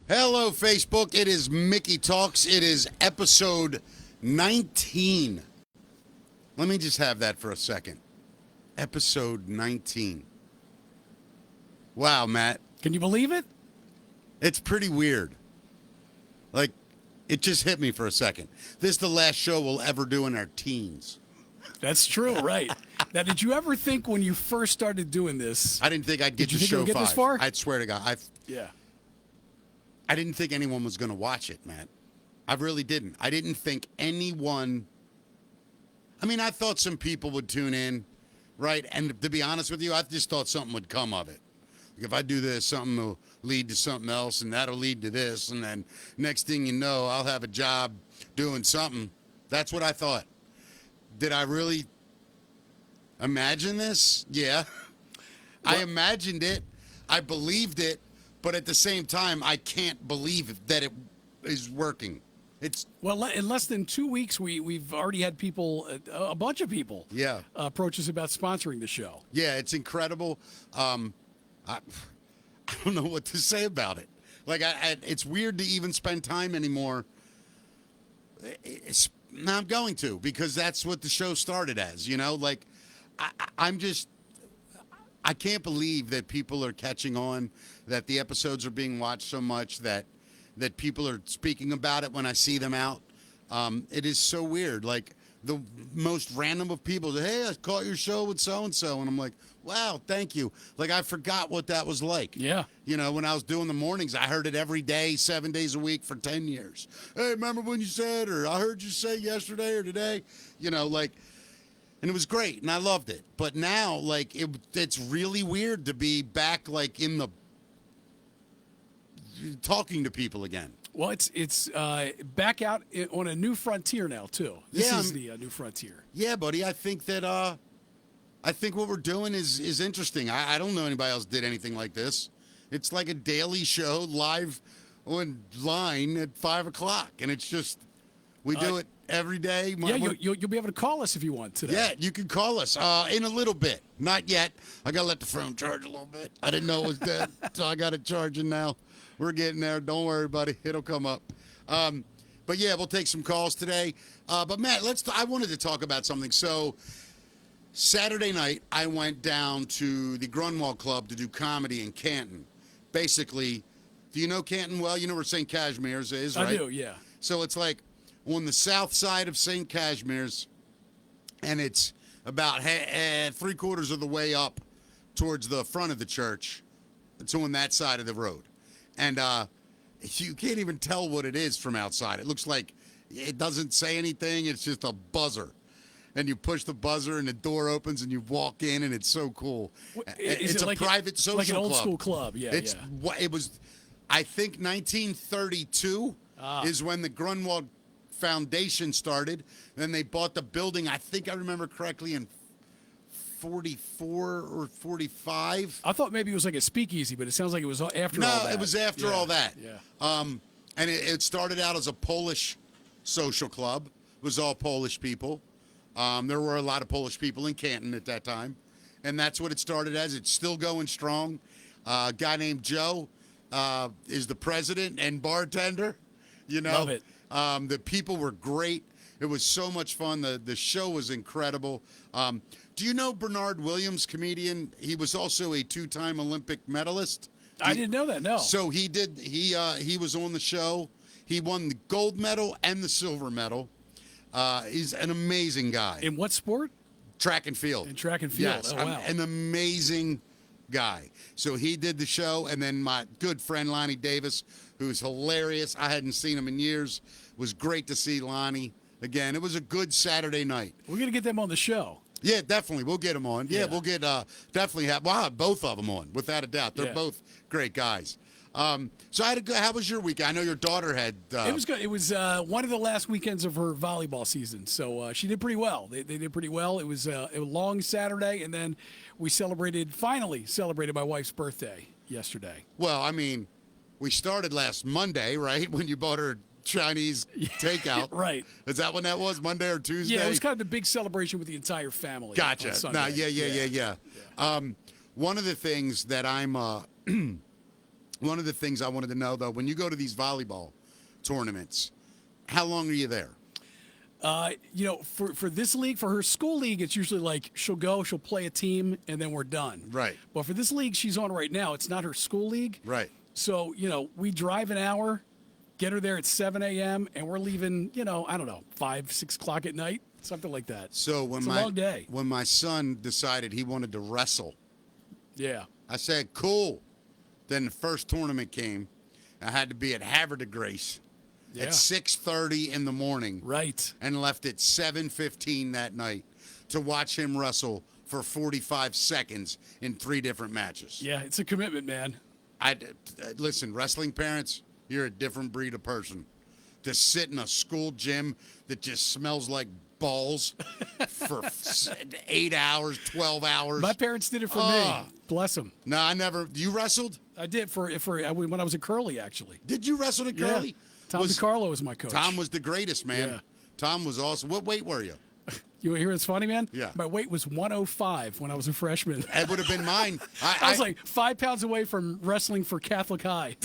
Hello, Facebook. It is Mickey Talks. It is episode 19. Let me just have that for a second. Episode 19. Wow, Matt. Can you believe it? It's pretty weird. Like, it just hit me for a second. This is the last show we'll ever do in our teens. That's true, right? Now, did you ever think when you first started doing this? I didn't think I'd get Did you to think it show would get 5. this far? I'd swear to God. Yeah. I didn't think anyone was going to watch it, Matt. I really didn't. I didn't think anyone. I mean, I thought some people would tune in, right? And to be honest with you, I just thought something would come of it. Like if I do this, something will lead to something else, and that'll lead to this. And then next thing you know, I'll have a job doing something. That's what I thought. Did I really imagine this? Yeah. I imagined it. I believed it. But at the same time, I can't believe that it is working. It's Well, in less than 2 weeks, we've already had people, a bunch of people, Yeah. approach us about sponsoring the show. Yeah, it's incredible. I don't know what to say about it. Like, it's weird to even spend time anymore. Now I'm going to, because that's what the show started as. You know, like I can't believe that people are catching on, that the episodes are being watched so much, that people are speaking about it when I see them out. It is so weird. Like the most random of people, hey, I caught your show with so-and-so. And I'm like, wow, thank you. Like I forgot what that was like. Yeah. You know, when I was doing the mornings, I heard it every day, 7 days a week for 10 years. Hey, remember when you said, or I heard you say yesterday or today, you know, like, and it was great, and I loved it. But now, like, it's really weird to be back, like, in the talking to people again. Well, it's back out on a new frontier now too. This Yeah, is the new frontier. Yeah, buddy, I think that I think what we're doing is interesting. I don't know anybody else did anything like this. It's like a daily show live online at 5 o'clock, and it's just we do it every day. Yeah, you'll be able to call us if you want today. Yeah, you can call us in a little bit. Not yet. I got to let the phone charge a little bit. I didn't know it was dead, so I got it charging now. We're getting there. Don't worry, buddy. It'll come up. But, yeah, we'll take some calls today. But, Matt, I wanted to talk about something. So, Saturday night, I went down to the Grunwald Club to do comedy in Canton. Basically, do you know Canton well? You know where St. Cashmere's is, right? I do, yeah. So, it's like on the south side of St. Cashmere's, and it's about 3/4 of the way up towards the front of the church. It's on that side of the road. And you can't even tell what it is from outside. It looks like it doesn't say anything. It's just a buzzer. And you push the buzzer, and the door opens, and you walk in, and it's so cool. It's a private social club. Like an old school club, yeah. It was, I think, 1932 is when the Grunwald Foundation started. Then they bought the building, I think I remember correctly, in 44 or 45. I thought maybe it was like a speakeasy, but it sounds like it was after all that. No, it was after all that. Yeah. And it started out as a Polish social club. It was all Polish people. There were a lot of Polish people in Canton at that time. And that's what it started as. It's still going strong. A guy named Joe is the president and bartender. You know, Love it. The people were great. It was so much fun. The show was incredible. Do you know Bernard Williams, comedian? He was also a 2-time Olympic medalist. I didn't know that, no. So he was on the show. He won the gold medal and the silver medal. He's an amazing guy. In what sport? Track and field. In track and field. Yes, Oh, wow. an amazing guy. So he did the show, and then my good friend Lonnie Davis, who's hilarious. I hadn't seen him in years. It was great to see Lonnie again. It was a good Saturday night. We're going to get them on the show. Yeah, definitely. We'll get them on. Yeah, we'll get definitely have. Well, I'll have both of them on, without a doubt. They're both great guys. So how was your week? I know your daughter had. It was good. It was one of the last weekends of her volleyball season, so she did pretty well. They did pretty well. It was a long Saturday, and then we finally celebrated my wife's birthday yesterday. Well, I mean, we started last Monday, right? When you bought her Chinese takeout. Right. Is that when that was? Monday or Tuesday? Yeah, it was kind of the big celebration with the entire family. Gotcha. On Sunday. Yeah. One of the things that I'm One of the things I wanted to know, though, when you go to these volleyball tournaments, how long are you there? For this league, for her school league, it's usually like she'll play a team, and then we're done. Right. But for this league she's on right now, it's not her school league. Right. So, we drive an hour, get her there at 7 a.m., and we're leaving, I don't know, 5, 6 o'clock at night, something like that. So when it's a long day. When my son decided he wanted to wrestle, Yeah. I said, cool. Then the first tournament came. I had to be at Havre de Grace Yeah. at 6:30 in the morning. Right. And left at 7:15 that night to watch him wrestle for 45 seconds in 3 different matches. Yeah, it's a commitment, man. Listen, wrestling parents, you're a different breed of person. To sit in a school gym that just smells like balls for 8 hours, 12 hours. My parents did it for me. Bless them. No, I never. You wrestled? I did for when I was at Curly, actually. Did you wrestle at Curly? Yeah. Tom DiCarlo was my coach. Tom was the greatest, man. Yeah. Tom was awesome. What weight were you? You hear what's funny, man? Yeah. My weight was 105 when I was a freshman. That would have been mine. I was like 5 pounds away from wrestling for Catholic High.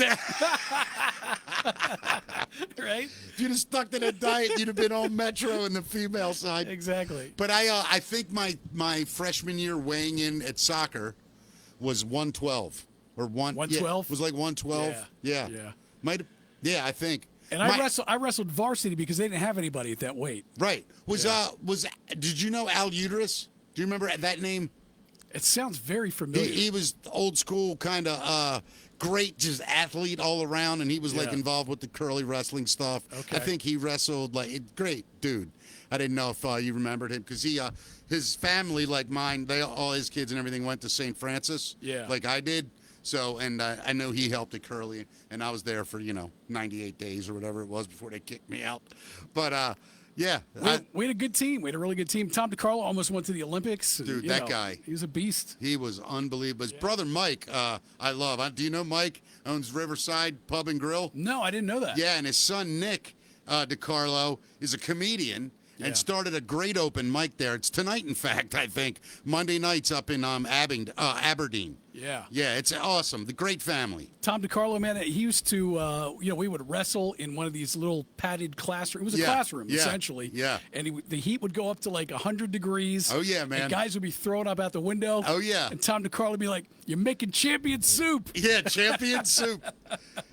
Right? If you'd have stuck to that diet, you'd have been on Metro in the female side. Exactly. But I think my freshman year weighing in at soccer was 112 or 112? Yeah, was like 112. Yeah. Yeah, I think. And I wrestled varsity because they didn't have anybody at that weight. Right. Did you know Al Uterus? Do you remember that name? It sounds very familiar. He was old school, kind of great, just athlete all around, and he was like Yeah. involved with the curly wrestling stuff. Okay. I think he wrestled great dude. I didn't know if you remembered him because his family, like mine, all his kids and everything went to St. Francis. Yeah. Like I did. So, and I know he helped at Curly, and I was there for 98 days or whatever it was before they kicked me out. But yeah, We had a good team. We had a really good team. Tom DiCarlo almost went to the Olympics. Dude, that guy. He was a beast. he was unbelievable. His brother Mike, I love. Do you know Mike? Owns Riverside Pub and Grill. No, I didn't know that. Yeah, and his son Nick DiCarlo is a comedian Yeah. and started a great open mic there. It's tonight, in fact, I think. Monday nights up in Aberdeen. Yeah. Yeah, it's awesome. The great family. Tom DiCarlo, man, he used to, we would wrestle in one of these little padded classrooms. It was a Yeah, classroom, yeah, essentially. yeah. And the heat would go up to like 100 degrees. Oh, yeah, man. And guys would be thrown up out the window. Oh, yeah. And Tom DiCarlo would be like, "You're making champion soup." Yeah, champion soup.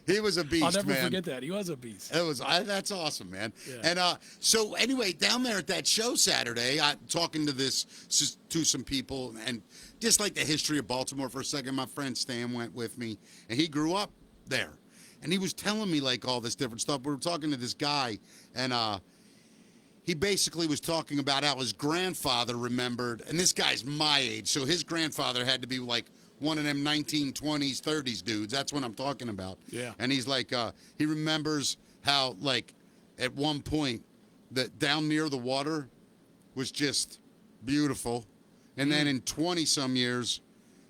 He was a beast, I'll never man. forget that. He was a beast. That's awesome, man. Yeah. And so anyway, down there at that show Saturday, I talking to some people and just like the history of Baltimore for a second. My friend Stan went with me, and he grew up there, and he was telling me like all this different stuff. We were talking to this guy, and he basically was talking about how his grandfather remembered, and this guy's my age, so his grandfather had to be like one of them 1920s, 30s dudes. That's what I'm talking about. Yeah. And he's like, he remembers how, like, at one point, that down near the water was just beautiful. And then in 20-some years,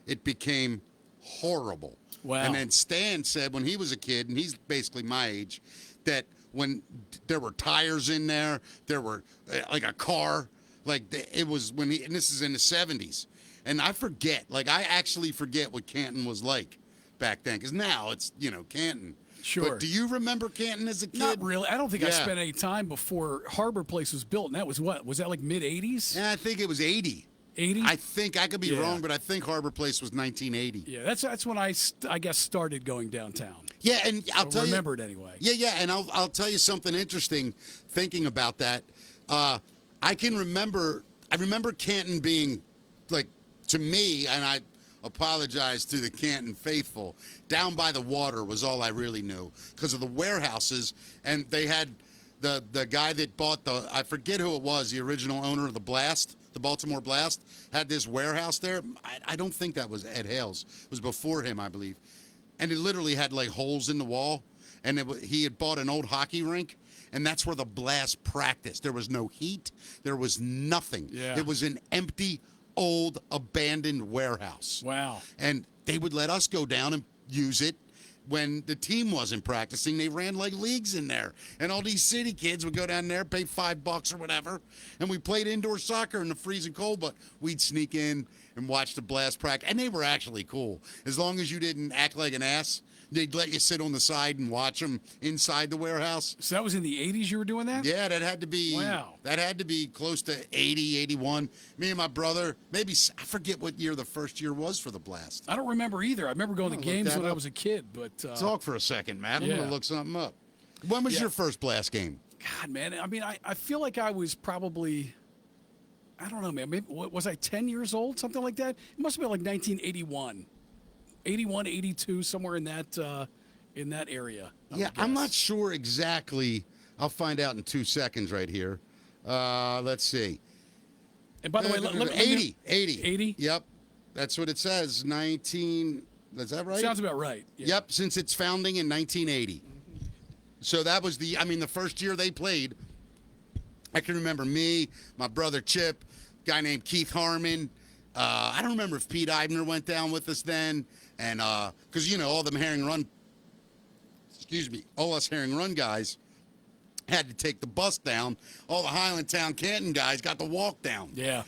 it became horrible. Wow. And then Stan said when he was a kid, and he's basically my age, that when there were tires in there were, like a car, like it was when and this is in the 70s. And I actually forget what Canton was like back then. Because now it's, Canton. Sure. But do you remember Canton as a kid? Not really. I don't think I Yeah. spent any time before Harbor Place was built. And that was what? Was that like mid-'80s? Yeah, I think it was 80. 80? I think I could be Yeah. wrong, but I think Harbor Place was 1980. Yeah, that's when I guess started going downtown. Yeah, and I'll tell you. Remember it anyway. Yeah, and I'll tell you something interesting. Thinking about that, I remember Canton being like, to me, and I apologize to the Canton faithful, down by the water was all I really knew because of the warehouses, and they had the guy that bought I forget who it was, the original owner of the Baltimore Blast, had this warehouse there. I don't think that was Ed Hales. It was before him, I believe. And it literally had like holes in the wall, and he had bought an old hockey rink, and that's where the Blast practiced. There was no heat. There was nothing. Yeah. It was an empty, old, abandoned warehouse. Wow. And they would let us go down and use it when the team wasn't practicing. They ran like leagues in there. And all these city kids would go down there, pay $5 or whatever, and we played indoor soccer in the freezing cold, but we'd sneak in and watch the Blast practice. And they were actually cool. As long as you didn't act like an ass, they'd let you sit on the side and watch them inside the warehouse. So that was in the 80s you were doing that? Yeah, that had to be. Wow. That had to be close to 80, 81. Me and my brother, maybe I forget what year the first year was for the Blast. I don't remember either. I remember going to look games that when I up. was a kid, but Talk for a second, Matt. I'm yeah. gonna look something up. When was Yeah. your first Blast game? God, man, I mean, I feel like I was probably, I don't know, man. Maybe, was I 10 years old, something like that? It must have been like 1981, 81, 82, somewhere in that area. I Yeah, would I'm guess. not sure exactly. I'll find out in 2 seconds right here. Let's see. And by the way, let me 80. 80? Yep. That's what it says. 19. Is that right? Sounds about right. Yeah. Yep, since its founding in 1980. So that was the first year they played. I can remember me, my brother Chip, guy named Keith Harmon. I don't remember if Pete Eibner went down with us then. And because, all them all us Herring Run guys had to take the bus down. All the Highlandtown Canton guys got to walk down. Yeah.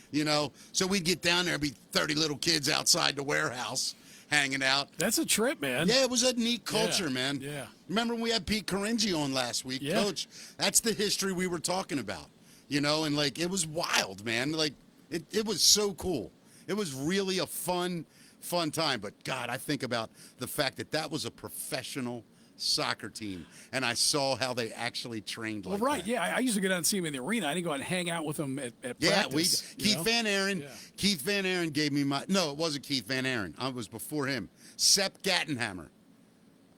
So we'd get down there, be 30 little kids outside the warehouse hanging out. That's a trip, man. Yeah, it was a neat culture, Yeah, man. yeah. Remember when we had Pete Caringi on last week? Yeah. Coach, that's the history we were talking about, and like it was wild, man. Like it was so cool. It was really a fun time. But God, I think about the fact that was a professional soccer team, and I saw how they actually trained Well, like right. that. Yeah, I used to go down and see him in the arena. I didn't go out and hang out with him at Yeah, practice. Keith Van Aaron. Yeah. Keith Van Aaron gave me no, it wasn't Keith Van Aaron. I was before him. Sepp Gattenhammer,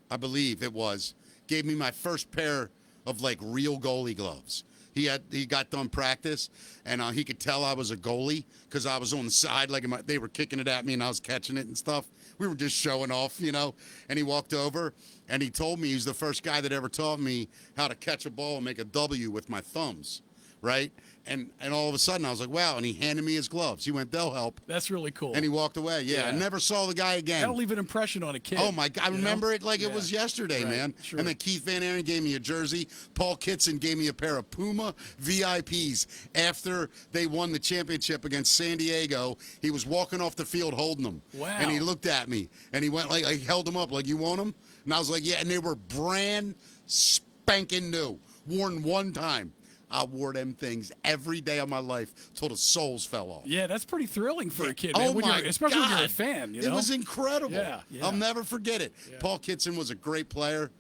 I believe it was, gave me my first pair of like real goalie gloves. He got done practice, and he could tell I was a goalie because I was on the side, like they were kicking it at me, and I was catching it and stuff. We were just showing off, And he walked over, and he told me he's the first guy that ever taught me how to catch a ball and make a W with my thumbs, right? And all of a sudden, I was like, wow. And he handed me his gloves. He went, they'll help. That's really cool. And he walked away. Yeah, I Yeah. never saw the guy again. That'll leave an impression on a kid. Oh, my God. I you remember know? it like it Yeah. was yesterday, Right, man. sure. And then Keith Van Aaron gave me a jersey. Paul Kitson gave me a pair of Puma VIPs after they won the championship against San Diego. He was walking off the field holding them. Wow. And he looked at me, and he went like, I held them up like, you want them? And I was like, yeah. And they were brand spanking new, worn one time. I wore them things every day of my life till the soles fell off. Yeah, that's pretty thrilling for a kid, man. Oh, my especially God. when you're a fan. It was incredible. Yeah, yeah. I'll never forget it. Yeah. Paul Kitson was a great player.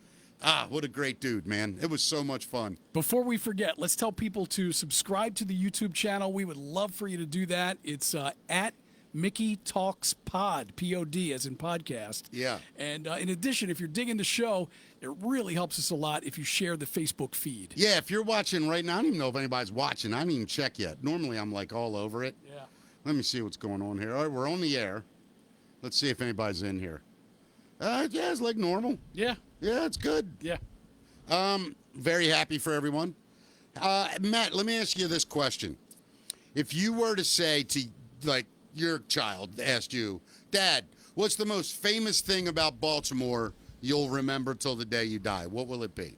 What a great dude, man. It was so much fun. Before we forget, let's tell people to subscribe to the YouTube channel. We would love for you to do that. It's at Mickey Talks Pod, P-O-D, as in podcast. Yeah. And in addition, if you're digging the show, it really helps us a lot if you share the Facebook feed. Yeah, if you're watching right now, I don't even know if anybody's watching. I didn't even check yet. Normally, I'm like all over it. Yeah. Let me see what's going on here. All right, we're on the air. Let's see if anybody's in here. Yeah, it's like normal. Yeah. Yeah, it's good. Yeah. Very happy for everyone. Matt, let me ask you this question. If you were to say to, like, your child asked you, Dad, what's the most famous thing about Baltimore you'll remember till the day you die? What will it be?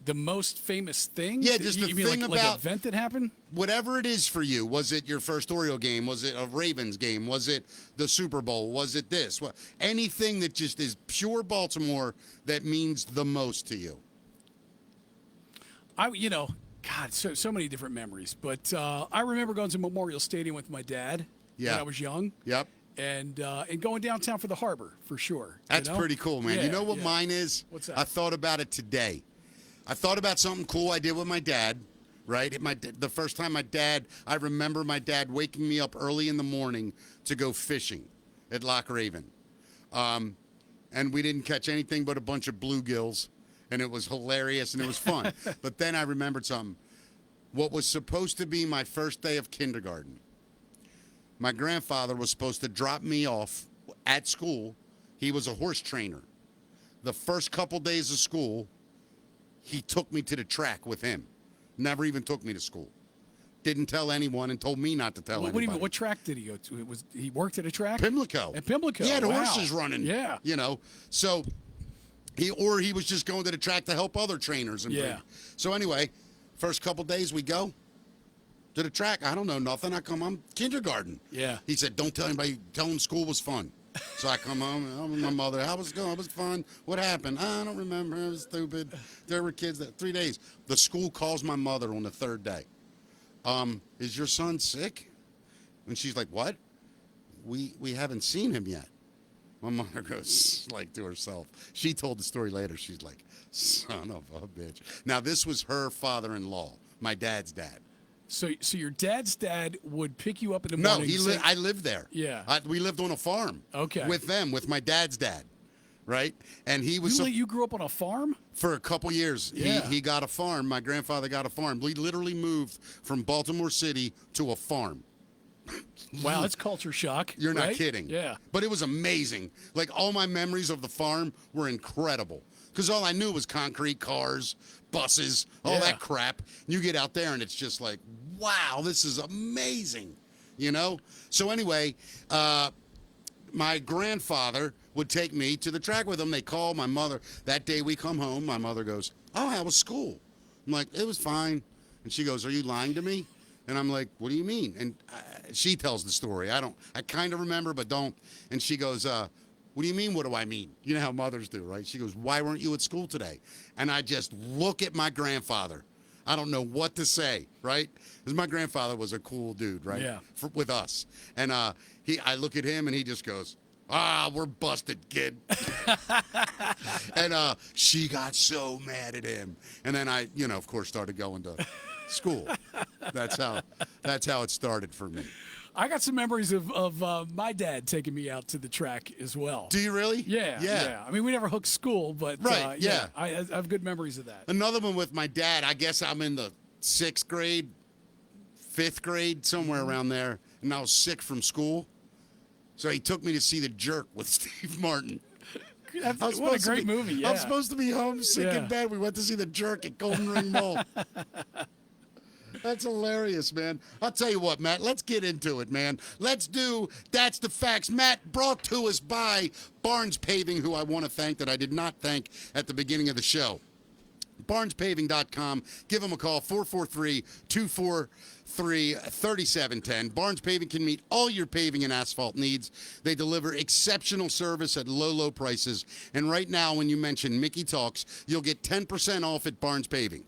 The most famous thing? Yeah, just you the mean thing like about- an event that happened? Whatever it is for you. Was it your first Oriole game? Was it a Ravens game? Was it the Super Bowl? Was it this? Anything that just is pure Baltimore that means the most to you? God, so many different memories. But I remember going to Memorial Stadium with my dad Yeah. when I was young. Yep. And going downtown for the harbor, for sure. That's you know? pretty cool, man. Yeah, You know what yeah. mine is? What's that? I thought about it today. I thought about something cool I did with my dad, right? The first time I remember my dad waking me up early in the morning to go fishing at Loch Raven. And we didn't catch anything but a bunch of bluegills, and it was hilarious and it was fun. But then I remembered something. What was supposed to be my first day of kindergarten, my grandfather was supposed to drop me off at school. He was a horse trainer. The first couple days of school, he took me to the track with him. Never even took me to school. Didn't tell anyone and told me not to tell What anybody. do you mean? What track did he go to? He worked at a track? Pimlico. At Pimlico. He had Wow. horses running. Yeah. So he was just going to the track to help other trainers. And Yeah. So anyway, first couple days we go to the track. I don't know nothing. I'm kindergarten. Yeah. He said, don't tell anybody. Tell them school was fun. So I come home, and I'm with my mother. How was it going? It was fun. What happened? I don't remember. It was stupid. There were kids that 3 days. The school calls my mother on the third day. Is your son sick? And she's like, what? We haven't seen him yet. My mother goes like to herself. She told the story later. She's like, son of a bitch. Now, this was her father-in-law, my dad's dad. So your dad's dad would pick you up in the No, morning. I lived there. Yeah. We lived on a farm. Okay. With them, with my dad's dad, right? And he was You grew up on a farm? for a couple years. Yeah. He got a farm. My grandfather got a farm. We literally moved from Baltimore City to a farm. Wow, that's culture shock. You're not right? kidding. Yeah. But it was amazing. Like, all my memories of the farm were incredible. Because all I knew was concrete, cars, buses, all Yeah. that crap. You get out there and it's just like, wow, this is amazing. You know? So anyway, my grandfather would take me to the track with him. They call my mother. That day we come home, my mother goes, oh, how was school? I'm like, it was fine. And she goes, are you lying to me? And I'm like, what do you mean? And she tells the story. I kind of remember, but don't. And she goes, what do you mean? What do I mean? You know how mothers do, right? She goes, why weren't you at school today? And I just look at my grandfather. I don't know what to say, right? Because my grandfather was a cool dude, right? Yeah. With us. And I look at him and he just goes, we're busted, kid. And she got so mad at him. And then I, of course, started going to school. That's how it started for me. I got some memories of my dad taking me out to the track as well. Do you really? Yeah. I mean, we never hooked school, but Right, yeah. I have good memories of that. Another one with my dad. I guess I'm in the 6th grade, 5th grade, somewhere around there, and I was sick from school. So he took me to see The Jerk with Steve Martin. What a great movie, yeah. I'm supposed to be home, sick Yeah. in bed. We went to see The Jerk at Golden Ring Mall. That's hilarious, man. I'll tell you what, Matt, let's get into it, man. Let's do That's the Facts. Matt, brought to us by Barnes Paving, who I want to thank that I did not thank at the beginning of the show. BarnesPaving.com. Give them a call, 443-243-3710. Barnes Paving can meet all your paving and asphalt needs. They deliver exceptional service at low, low prices. And right now, when you mention Mickey Talks, you'll get 10% off at Barnes Paving.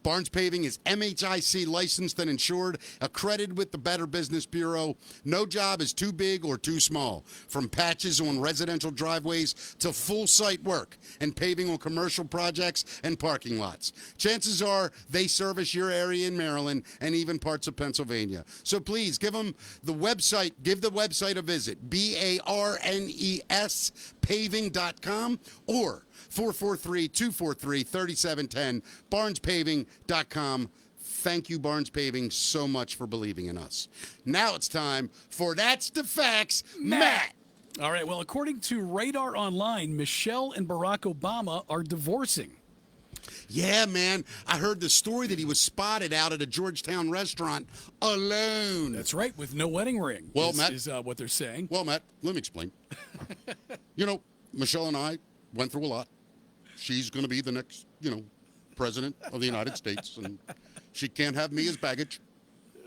Barnes Paving is MHIC licensed and insured, accredited with the Better Business Bureau. No job is too big or too small. From patches on residential driveways to full site work and paving on commercial projects and parking lots. Chances are they service your area in Maryland and even parts of Pennsylvania. So please give the website a visit, BARNES paving.com or 443-243-3710, barnespaving.com. Thank you, Barnes Paving, so much for believing in us. Now it's time for That's the Facts, Matt. All right, well, according to Radar Online, Michelle and Barack Obama are divorcing. Yeah, man. I heard the story that he was spotted out at a Georgetown restaurant alone. That's right, with no wedding ring. Well, Matt- is what they're saying. Well, Matt, let me explain. Michelle and I went through a lot. She's going to be the next, president of the United States, and she can't have me as baggage.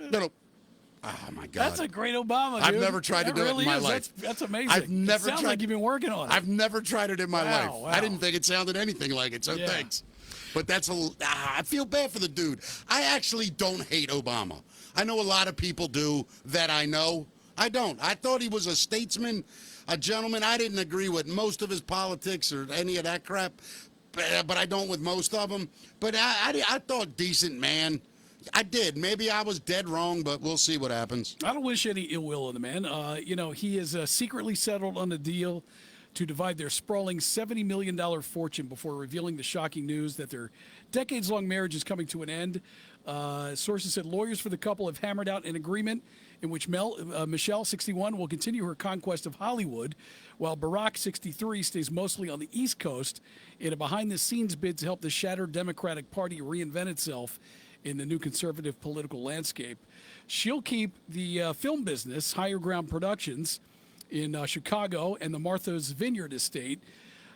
Oh, my God. That's a great Obama, dude. I've never tried to That do it really in my is. life. That's amazing. I've never Sounds tried- like you've been working on it. I've never tried it in my life. Wow. I didn't think it sounded anything like it, so Yeah. thanks. But I feel bad for the dude. I actually don't hate Obama. I know a lot of people do that I know. I don't. I thought he was a statesman, a gentleman. I didn't agree with most of his politics or any of that crap, but I don't with most of them. But I thought decent man. I did. Maybe I was dead wrong, but we'll see what happens. I don't wish any ill will on the man. He is secretly settled on a deal to divide their sprawling $70 million fortune before revealing the shocking news that their decades-long marriage is coming to an end. Sources said lawyers for the couple have hammered out an agreement in which Michelle, 61, will continue her conquest of Hollywood, while Barack, 63, stays mostly on the East Coast in a behind-the-scenes bid to help the shattered Democratic Party reinvent itself in the new conservative political landscape. She'll keep the film business, Higher Ground Productions, in Chicago and the Martha's Vineyard estate,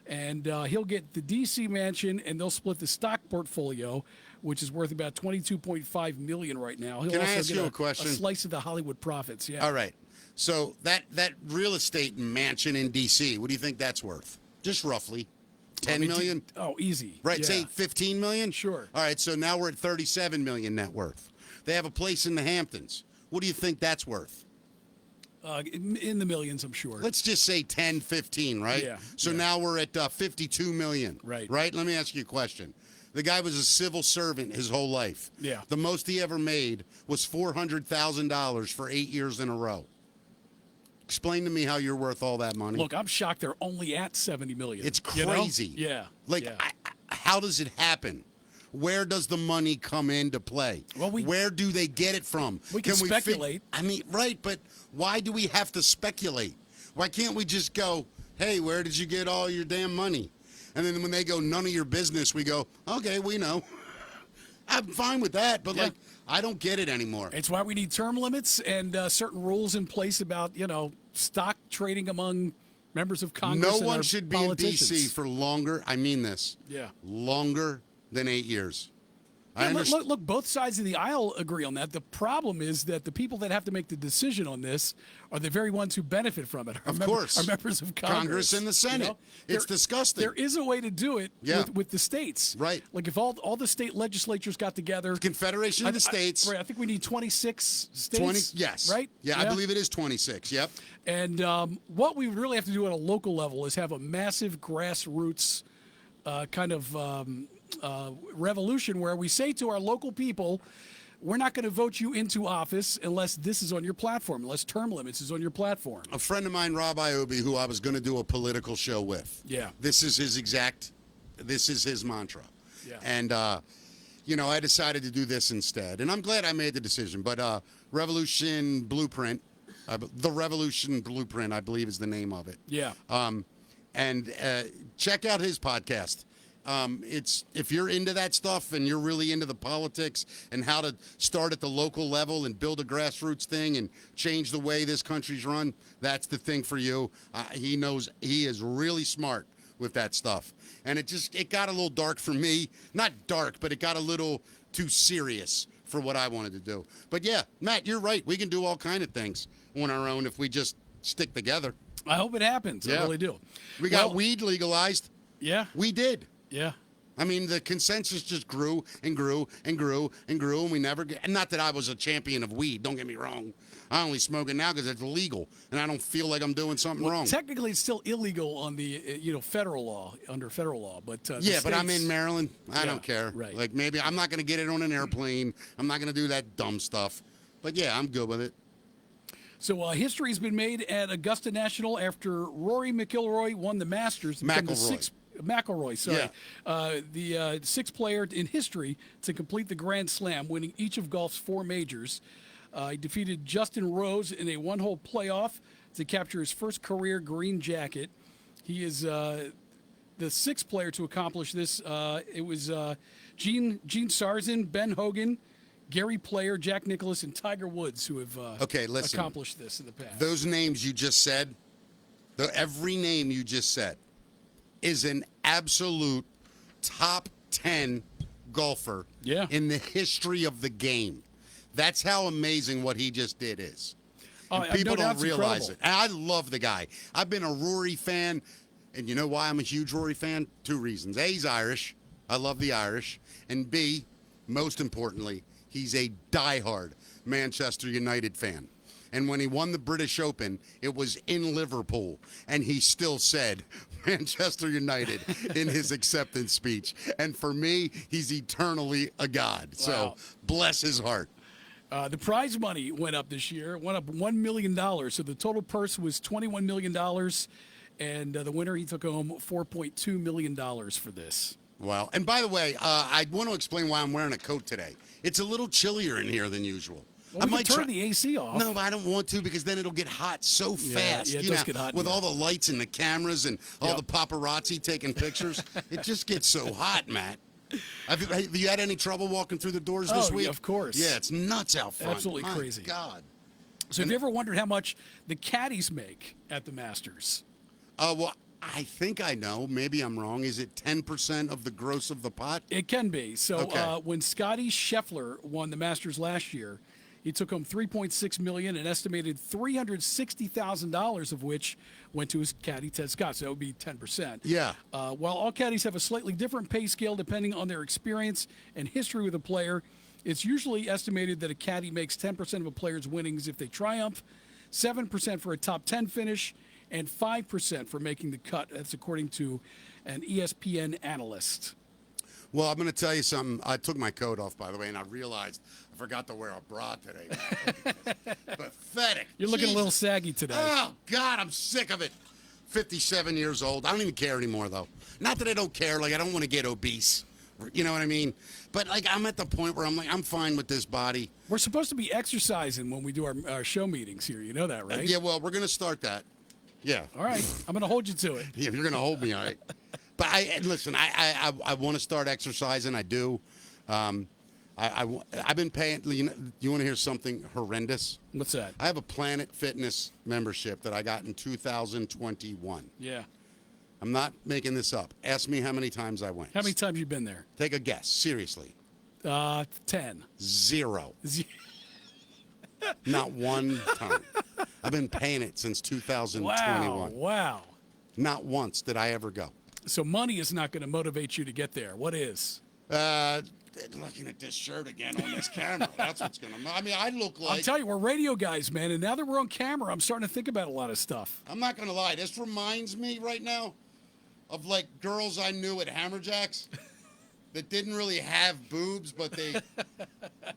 and he'll get the D.C. mansion, and they'll split the stock portfolio, which is worth about $22.5 million right now. He'll Can I also ask get you a question? A slice of the Hollywood profits. Yeah. All right. So that real estate mansion in D.C., what do you think that's worth? Just roughly, 10 million. Oh, easy. Right, Yeah. say 15 million? Sure. All right, so now we're at 37 million net worth. They have a place in the Hamptons. What do you think that's worth? In the millions, I'm sure. Let's just say 10, 15, right? Yeah, So yeah. now we're at 52 million. Right. Right? Let me ask you a question. The guy was a civil servant his whole life. Yeah. The most he ever made was $400,000 for 8 years in a row. Explain to me how you're worth all that money. Look, I'm shocked they're only at 70 million. It's you know? crazy. Yeah. Like, yeah. how does it happen? Where does the money come into play? Well, where do they get it from? We can speculate. I mean, right, but why do we have to speculate? Why can't we just go, hey, where did you get all your damn money? And then when they go, none of your business, we go, okay, we know. I'm fine with that, but Yeah. like, I don't get it anymore. It's why we need term limits and certain rules in place about, stock trading among members of Congress. No and one our should be politicians. in D.C. for longer, I mean this, Yeah. longer than 8 years. I Yeah, understand. look, both sides of the aisle agree on that. The problem is that the people that have to make the decision on this are the very ones who benefit from it. Of course. Are members of Congress. Congress and the Senate. It's disgusting. There is a way to do it Yeah. with the states. Right. Like if all the state legislatures got together. Confederation of the States. Right, I think we need 26 states. 20, yes. Right? Yeah, I believe it is 26. Yep. And what we really have to do at a local level is have a massive grassroots kind of revolution where we say to our local people, we're not going to vote you into office unless this is on your platform, unless term limits is on your platform. A friend of mine, Rob Iobi, who I was going to do a political show with. Yeah. This is his mantra. Yeah. And, I decided to do this instead. And I'm glad I made the decision. But Revolution Blueprint, the Revolution Blueprint, I believe is the name of it. Yeah. And check out his podcast. It's if you're into that stuff and you're really into the politics and how to start at the local level and build a grassroots thing and change the way this country's run, that's the thing for you. He is really smart with that stuff. And it got a little dark for me. Not dark, but it got a little too serious for what I wanted to do. But yeah, Matt, you're right. We can do all kind of things on our own if we just stick together. I hope it happens. Yeah. I really do. We got weed legalized. Yeah. We did. Yeah. I mean, the consensus just grew and grew and grew and grew, and we never get. And not that I was a champion of weed. Don't get me wrong. I only smoke it now because it's legal, and I don't feel like I'm doing something wrong. Technically, it's still illegal on the federal law, under federal law. But the Yeah, but I'm states- in Maryland. I Yeah, don't care. right. Like maybe I'm not going to get it on an airplane. I'm not going to do that dumb stuff. But yeah, I'm good with it. So history's been made at Augusta National after Rory McIlroy won the Masters. to become the McIlroy. McIlroy, sorry. The sixth player in history to complete the Grand Slam, winning each of golf's 4 majors. He defeated Justin Rose in a one-hole playoff to capture his first career green jacket. He is the 6th player to accomplish this. It was Gene Sarzan, Ben Hogan, Gary Player, Jack Nicklaus, and Tiger Woods who have Listen. accomplished this in the past. Those names you just said, every name you just said, is an absolute top 10 golfer Yeah. in the history of the game. That's how amazing what he just did is. Oh, And people no doubt don't it's realize incredible. it. And I love the guy. I've been a Rory fan, and you know why I'm a huge Rory fan? 2 reasons. A, he's Irish. I love the Irish. And B, most importantly, he's a diehard Manchester United fan. And when he won the British Open, it was in Liverpool, and he still said Manchester United in his acceptance speech. And for me, he's eternally a god. So Wow. bless his heart. The prize money went up this year. It went up $1 million. So the total purse was $21 million. And the winner, he took home $4.2 million for this. Wow. And by the way, I want to explain why I'm wearing a coat today. It's a little chillier in here than usual. Well, we can turn the AC off. No, I don't want to because then it'll get hot so fast. yeah, it you does know, get hot in with here. all the lights and the cameras and all Yep. the paparazzi taking pictures. It just gets so hot, Matt. Have you had any trouble walking through the doors this Oh, week? yeah, of course. Yeah, it's nuts out front. Absolutely My crazy. God. So have you ever wondered how much the caddies make at the Masters? Well, I think I know. Maybe I'm wrong. Is it 10% of the gross of the pot? It can be. So Okay. when Scotty Scheffler won the Masters last year, He took home $3.6 million, an estimated $360,000 of which went to his caddy Ted Scott. So that would be 10%. Yeah. While all caddies have a slightly different pay scale depending on their experience and history with a player, it's usually estimated that a caddy makes 10% of a player's winnings if they triumph, 7% for a top 10 finish, and 5% for making the cut. That's according to an ESPN analyst. Well, I'm going to tell you something. I took my coat off, by the way, and I realized I forgot to wear a bra today. Pathetic. You're looking a little Jesus. saggy today. Oh, God, I'm sick of it. 57 years old. I don't even care anymore, though. Not that I don't care. Like, I don't want to get obese. You know what I mean? But, like, I'm at the point where I'm like, I'm fine with this body. We're supposed to be exercising when we do our show meetings here. You know that, right? Yeah, well, we're going to start that. Yeah. All right. I'm going to hold you to it. Yeah, you're going to hold me, all right. But listen, I want to start exercising. I do. I've been paying. You want to hear something horrendous? What's that? I have a Planet Fitness membership that I got in 2021. Yeah. I'm not making this up. Ask me how many times I went. How many times you been there? Take a guess. Seriously. 10. 0. Not one time. I've been paying it since 2021. Wow. Not once did I ever go. So money is not going to motivate you to get there. What is? Looking at this shirt again on this camera. That's what's going to. I mean, I look like. I'm telling you, we're radio guys, man. And now that we're on camera, I'm starting to think about a lot of stuff. I'm not going to lie. This reminds me right now of like girls I knew at Hammerjacks that didn't really have boobs, but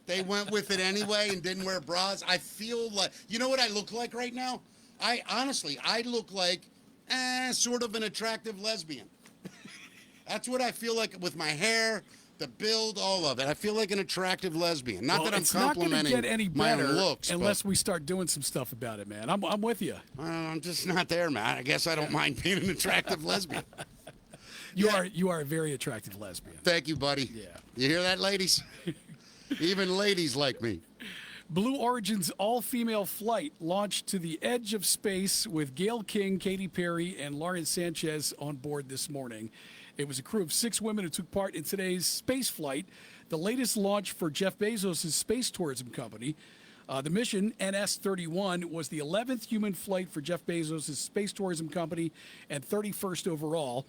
they went with it anyway and didn't wear bras. I feel like, you know what I look like right now? I look like sort of an attractive lesbian. That's what I feel like with my hair, the build, all of it. I feel like an attractive lesbian. Not that I'm complimenting it's not going to get any my better looks, unless we start doing some stuff about it, man. I'm with you. I'm just not there, man. I guess I don't mind being an attractive lesbian. You are a very attractive lesbian. Thank you, buddy. Yeah. You hear that, ladies? Even ladies like me. Blue Origin's all-female flight launched to the edge of space with Gayle King, Katy Perry, and Lauren Sanchez on board this morning. It was a crew of 6 women who took part in today's space flight, the latest launch for Jeff Bezos' space tourism company. The mission, NS-31, was the 11th human flight for Jeff Bezos' space tourism company and 31st overall.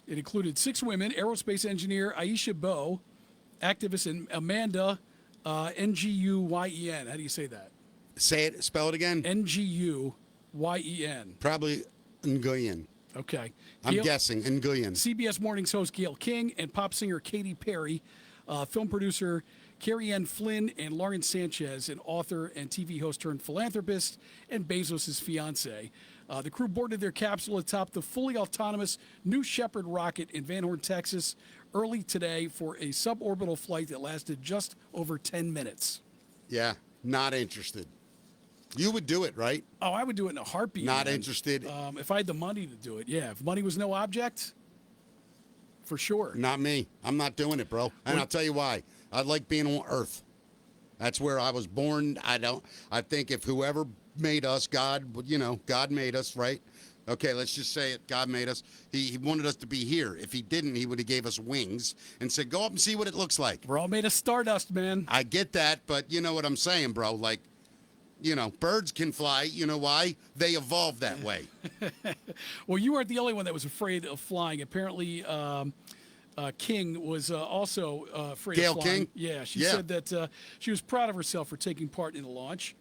It included 6 women, aerospace engineer Aisha Bowe, activist Amanda Nguyen. How do you say that? Say it. Spell it again. Nguyen. Probably Nguyen. Okay. I'm guessing Nguyen. CBS Mornings host Gayle King and pop singer Katy Perry, film producer Carrie Ann Flynn and Lauren Sanchez, an author and TV host turned philanthropist, and Bezos' fiance. The crew boarded their capsule atop the fully autonomous New Shepard rocket in Van Horn, Texas, early today for a suborbital flight that lasted just over 10 minutes. Yeah, not interested. You would do it, right? Oh, I would do it in a heartbeat. Not man. interested. If I had the money to do it, yeah. If money was no object, for sure. Not me. I'm not doing it, bro. And I'll tell you why. I like being on Earth. That's where I was born. I think if whoever made us, God made us, right? Okay, let's just say it. God made us. He wanted us to be here. If he didn't, he would have gave us wings and said, go up and see what it looks like. We're all made of stardust, man. I get that, but you know what I'm saying, bro. Like, birds can fly. You know why? They evolved that way. Well, you weren't the only one that was afraid of flying. Apparently, King was also afraid Gayle of flying. King? Yeah, she said that she was proud of herself for taking part in the launch.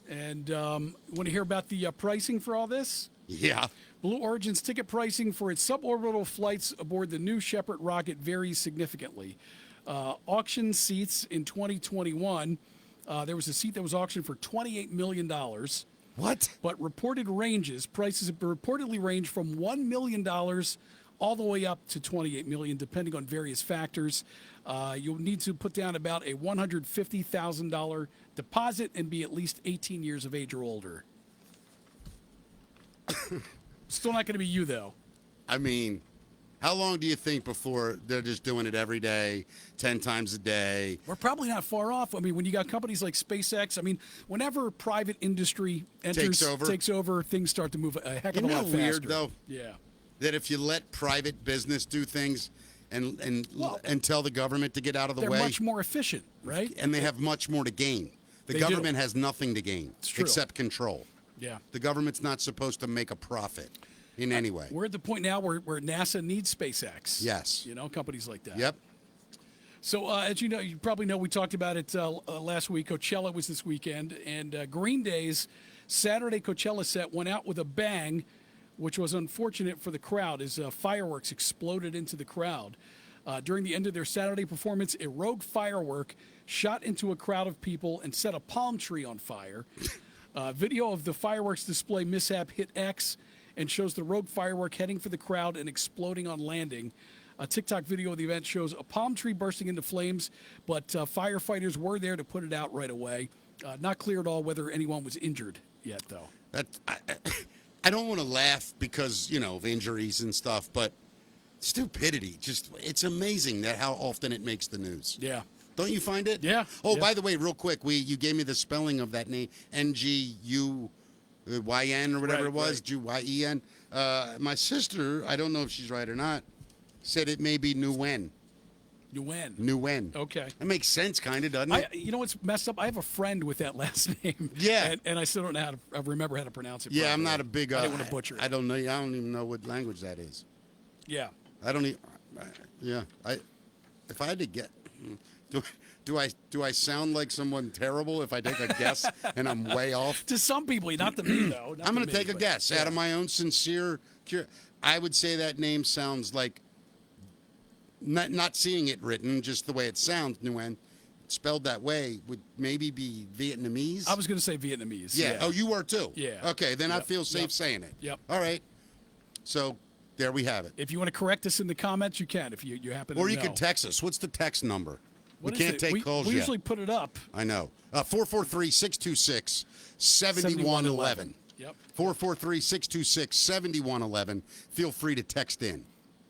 And want to hear about the pricing for all this? Yeah. Blue Origin's ticket pricing for its suborbital flights aboard the New Shepard rocket varies significantly. Auction seats in 2021, there was a seat that was auctioned for $28 million. What? But prices reportedly range from $1 million all the way up to $28 million, depending on various factors. You'll need to put down about a $150,000 deposit and be at least 18 years of age or older. Still not going to be you, though. I mean, how long do you think before they're just doing it every day, 10 times a day? We're probably not far off. I mean, when you got companies like SpaceX, I mean, whenever private industry takes over, things start to move a heck of a lot faster. Isn't that weird, though? Yeah. That if you let private business do things and tell the government to get out of the way. They're much more efficient, right? And they have much more to gain. The They government do. has nothing to gain true. except control. Yeah. The government's not supposed to make a profit in any way. We're at the point now where NASA needs SpaceX. Yes. Companies like that. Yep. So, as you know, you probably know, we talked about it last week. Coachella was this weekend, and Green Day's Saturday Coachella set went out with a bang, which was unfortunate for the crowd as fireworks exploded into the crowd. During the end of their Saturday performance, a rogue firework shot into a crowd of people and set a palm tree on fire. Video of the fireworks display mishap hit X and shows the rogue firework heading for the crowd and exploding on landing. A TikTok video of the event shows a palm tree bursting into flames, but firefighters were there to put it out right away. Not clear at all whether anyone was injured yet, though. I don't want to laugh because, of injuries and stuff, but stupidity. It's amazing that how often it makes the news. Yeah. Don't you find it? Yeah. Oh, Yeah. by the way, real quick, you gave me the spelling of that name, Nguyen or whatever Right, it was, right. G-Y-E-N. My sister, I don't know if she's right or not, said it may be Nguyen. Nguyen. Okay. That makes sense, kind of, doesn't it? You know what's messed up? I have a friend with that last name. Yeah. And I still don't know how to remember how to pronounce it. Yeah, I'm properly. not a big. I didn't want to butcher it. I don't know. I don't even know what language that is. Yeah. I don't even. Yeah. If I had to get, do I sound like someone terrible if I take a guess and I'm way off? To some people, not to me though. Not I'm going to to me, take a but- guess out of my own sincere. I would say that name sounds like. Not seeing it written, just the way it sounds, Nguyen, spelled that way, would maybe be Vietnamese. I was going to say Vietnamese. Yeah. Oh, you were too. Yeah. Okay, then I Yep. feel safe Yep. saying it. Yep. All right. So there we have it. If you want to correct us in the comments, you can. If you happen to Or you know. could text us. What's the text number? What we is can't it? take calls we yet. usually put it up. I know. 443-626-7111. Yep. 443-626-7111. Feel free to text in.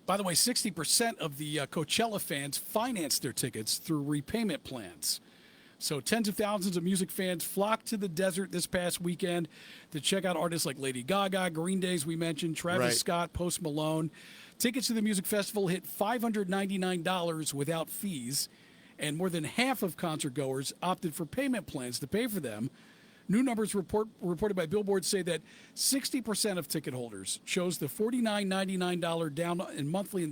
By the way, 60% of the Coachella fans financed their tickets through repayment plans. So tens of thousands of music fans flocked to the desert this past weekend to check out artists like Lady Gaga, Green Day's we mentioned, Travis Right. Scott, Post Malone. Tickets to the music festival hit $599 without fees, and more than half of concert goers opted for payment plans to pay for them. New numbers reported by Billboard say that 60% of ticket holders chose the $49.99 down in monthly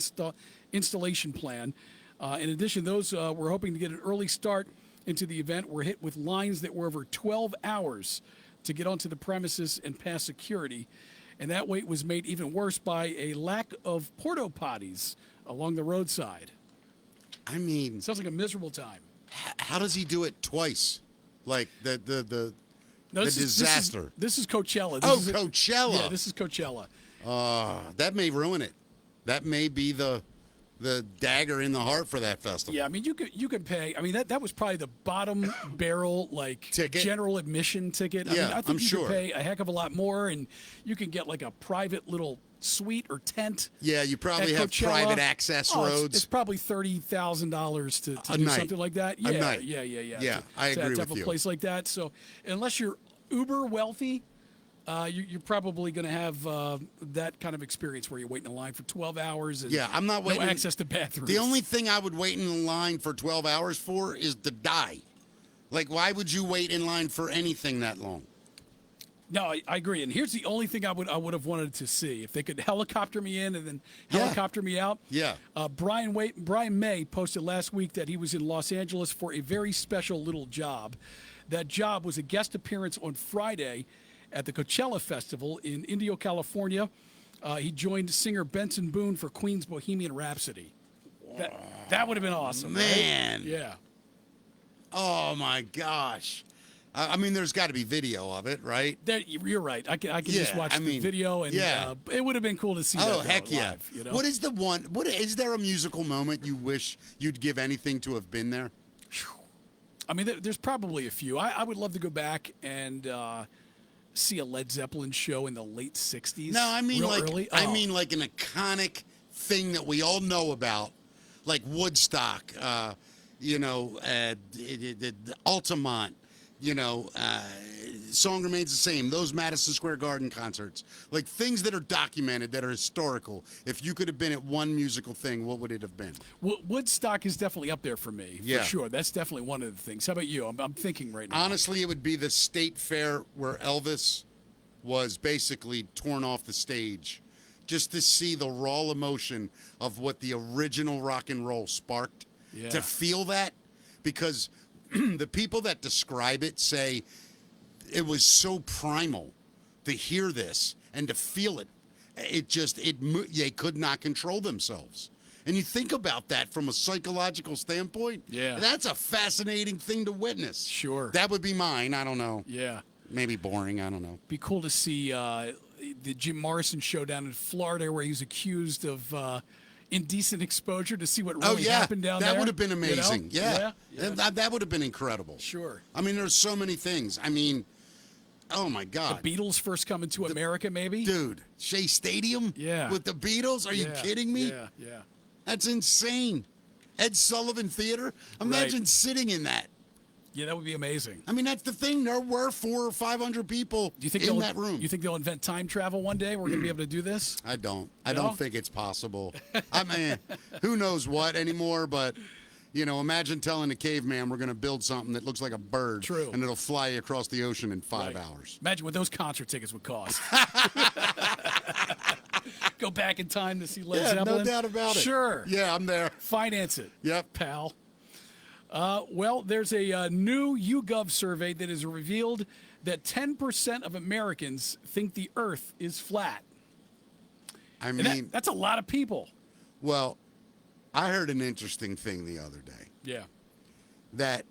installation plan. In addition, those were hoping to get an early start into the event were hit with lines that were over 12 hours to get onto the premises and pass security. And that wait was made even worse by a lack of porta potties along the roadside. I mean, Sounds like a miserable time. how does he do it twice? Like the No, disaster. This is Coachella. Oh, This is Coachella. Yeah, this is Coachella. That may ruin it. That may be the dagger in the heart for that festival. Yeah, I mean, you could pay. I mean, that was probably the bottom barrel Ticket? general admission ticket. I Yeah, mean, I think I'm you sure. could pay a heck of a lot more, and you can get like a private little suite or tent. Yeah, you probably at have Coachella. private access Oh, roads. It's probably $30,000 to A do night. something like that. A Yeah, night. yeah. Yeah, I to agree have with a you. place like that. So unless you're uber wealthy. You're probably going to have that kind of experience where you're waiting in line for 12 hours and Yeah, I'm not waiting. no access to bathrooms. The only thing I would wait in line for 12 hours for is to die. Like, why would you wait in line for anything that long? No, I agree. And here's the only thing I would have wanted to see: if they could helicopter me in and then Yeah. helicopter me out. Yeah. Brian May posted last week that he was in Los Angeles for a very special little job. That job was a guest appearance on Friday at the Coachella Festival in Indio, California. He joined singer Benson Boone for Queen's Bohemian Rhapsody. That would have been awesome, Man. Right? Yeah. Oh my gosh. I mean, there's got to be video of it, right? You're right. I can just Yeah, watch I the mean, video, and yeah. it would have been cool to see. Oh that heck live, yeah! You know? What is the one? What is there a musical moment you wish you'd give anything to have been there? I mean, there's probably a few. I would love to go back and see a Led Zeppelin show in the late '60s. No, I mean real like early. I Oh. mean like an iconic thing that we all know about, like Woodstock. The Altamont. song remains the same. Those Madison Square Garden concerts, like things that are documented, that are historical. If you could have been at one musical thing, what would it have been? Woodstock is definitely up there for me, Yeah. for sure. That's definitely one of the things. How about you? I'm thinking right now. Honestly, it would be the state fair where Elvis was basically torn off the stage, just to see the raw emotion of what the original rock and roll sparked. Yeah. To feel that, because the people that describe it say it was so primal to hear this and to feel it. They could not control themselves. And you think about that from a psychological standpoint. Yeah. That's a fascinating thing to witness. Sure. That would be mine. I don't know. Yeah. Maybe boring. I don't know. Be cool to see the Jim Morrison show down in Florida where he was accused of indecent exposure, to see what really happened down there. That would have been you know? amazing. Yeah. Yeah. That would have been incredible. Sure. I mean, there's so many things. I mean, oh my God. The Beatles first coming to America, maybe? Dude, Shea Stadium? Yeah. With the Beatles? Are you Yeah, kidding me? Yeah. That's insane. Ed Sullivan Theater? Imagine sitting in that. Yeah, that would be amazing. I mean, that's the thing. There were 400 or 500 people Do you think in that room. You think they'll invent time travel one day? We're going to be able to do this? I don't. I No? don't think it's possible. I mean, who knows what anymore, but, imagine telling a caveman we're going to build something that looks like a bird. True. And it'll fly you across the ocean in 5 Right. hours. Imagine what those concert tickets would cost. Go back in time to see Led Yeah, Zeppelin. no doubt about it. Sure. Yeah, I'm there. Finance it. Yep. Pal. Well, there's a new YouGov survey that has revealed that 10% of Americans think the Earth is flat. I And mean, that's a lot of people. well, I heard an interesting thing the other day. Yeah. That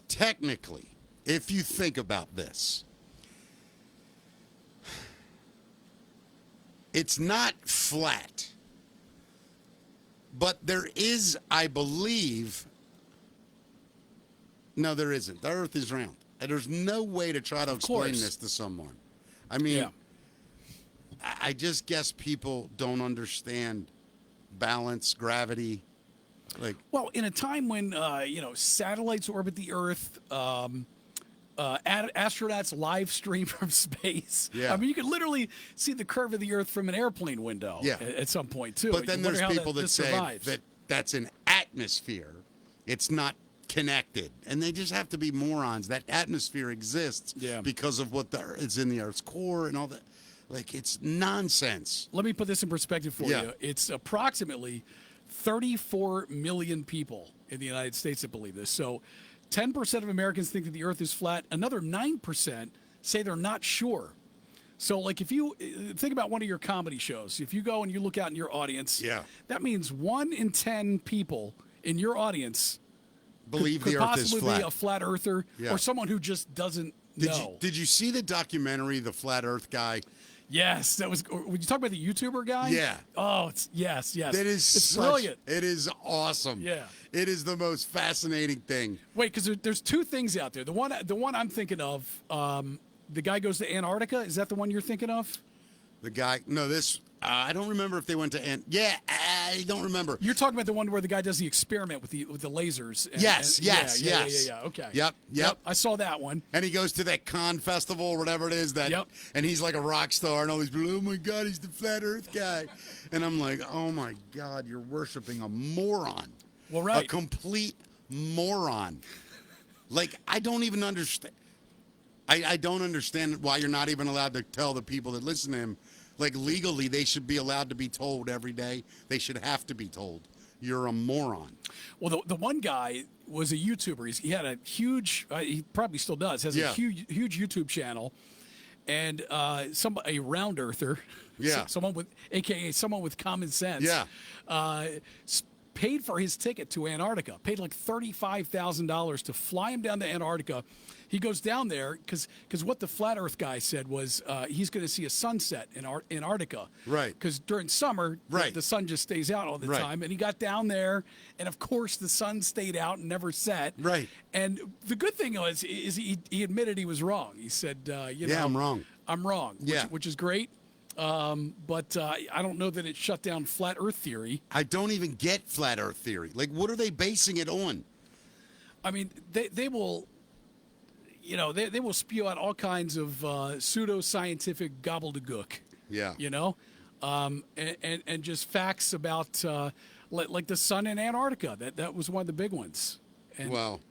technically, if you think about this, it's not flat, but there is, I believe, no, there isn't. The Earth is round. And there's no way to try to explain course. this to someone. I mean, Yeah. I just guess people don't understand balance, gravity. Like, Well, in a time when satellites orbit the Earth, astronauts live stream from space. Yeah. I mean, you could literally see the curve of the Earth from an airplane window. Yeah. At some point too. but then You there's wonder how people that this say survives. that that's an atmosphere. It's not connected, and they just have to be morons. That atmosphere exists Yeah. because of what it's in the Earth's core and all that. Like, it's nonsense. Let me put this in perspective for Yeah. you. It's approximately 34 million people in the United States that believe this. So 10% of Americans think that the Earth is flat. Another 9% say they're not sure. So, like, if you think about one of your comedy shows, if you go and you look out in your audience, Yeah. that means 1 in 10 people in your audience Believe could the Earth is possibly flat. be a flat earther Yeah. or someone who just doesn't know. Did you see the documentary, The Flat Earth Guy? Yes, that was. Would you talk about the YouTuber guy? Yeah. Oh, yes. That is It's brilliant. It is awesome. Yeah. It is the most fascinating thing. Wait, because there's two things out there. The one I'm thinking of, the guy goes to Antarctica. Is that the one you're thinking of? The guy, no, this, I don't remember if they went to, yeah, I don't remember. You're talking about the one where the guy does the experiment with the lasers. Yes. Yeah. Okay. Yep. I saw that one. And he goes to that con festival or whatever it is Yep. and he's like a rock star and all these people, oh my God, he's the flat earth guy. And I'm like, oh my God, you're worshiping a moron. Well, right. A complete moron. Like, I don't even understand. I don't understand why you're not even allowed to tell the people that listen to him. Like, legally, they should be allowed to be told every day. They should have to be told. You're a moron. Well, the one guy was a YouTuber. He had a huge, he probably still does, has Yeah. a huge YouTube channel, and a round earther, Yeah. someone with common sense, Yeah. paid for his ticket to Antarctica, paid like $35,000 to fly him down to Antarctica. He goes down there because what the flat Earth guy said was he's going to see a sunset in Antarctica. Right. Because during summer, Right. the sun just stays out all the Right. time. And he got down there, and of course the sun stayed out and never set. Right. And the good thing is he admitted he was wrong. He said, Yeah, I'm wrong. I'm wrong. Yeah. Which is great. But I don't know that it shut down flat Earth theory. I don't even get flat earth theory. Like, what are they basing it on? I mean, they will. they will spew out all kinds of pseudo-scientific gobbledygook. Yeah. And just facts about like the sun in Antarctica. That was one of the big ones. And, Well,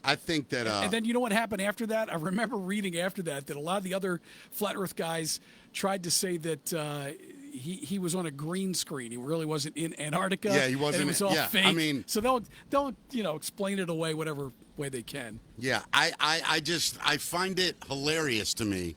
I think that. and then you know what happened after that? I remember reading after that a lot of the other flat Earth guys tried to say that he was on a green screen. He really wasn't in Antarctica. Yeah, he wasn't And it was in- all yeah, fake. I mean- so they'll explain it away whatever way they can. Yeah, I find it hilarious to me.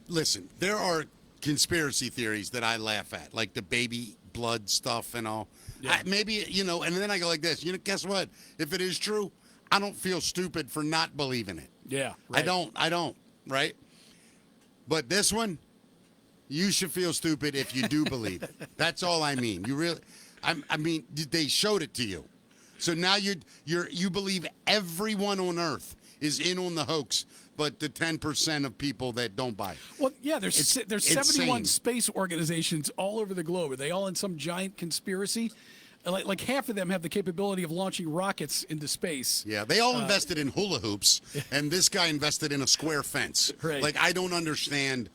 Listen, there are conspiracy theories that I laugh at, like the baby blood stuff and all. Yeah. Maybe, and then I go like this, guess what? If it is true, I don't feel stupid for not believing it. Yeah, I don't, right? But this one, you should feel stupid if you do believe it. That's all I mean. You really, I mean, they showed it to you. So now you believe everyone on Earth is in on the hoax, but the 10% of people that don't buy it. Well, yeah, there's 71 insane. space organizations all over the globe. Are they all in some giant conspiracy? Like half of them have the capability of launching rockets into space. Yeah, they all invested in hula hoops, and this guy invested in a square fence. Right. Like, I don't understand.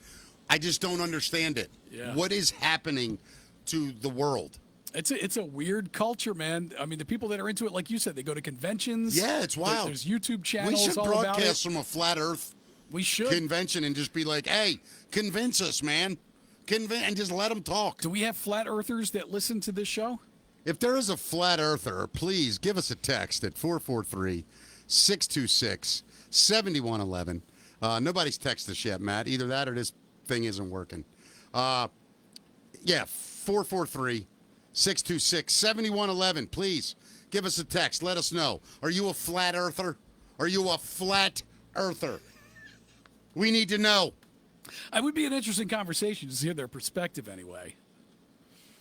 I just don't understand it. Yeah. What is happening to the world? It's a weird culture, man. I mean, the people that are into it, like you said, they go to conventions. Yeah, it's wild. There's YouTube We channels should all about it. broadcast from a flat Earth We should. convention and just be like, hey, convince us, man. And just let them talk. Do we have flat earthers that listen to this show? If there is a flat earther, please give us a text at 443-626-7111. Nobody's texted us yet, Matt. Either that or this thing isn't working. 443-626-7111. Please give us a text. Let us know. Are you a flat earther? Are you a flat earther? We need to know. It would be an interesting conversation to hear their perspective anyway.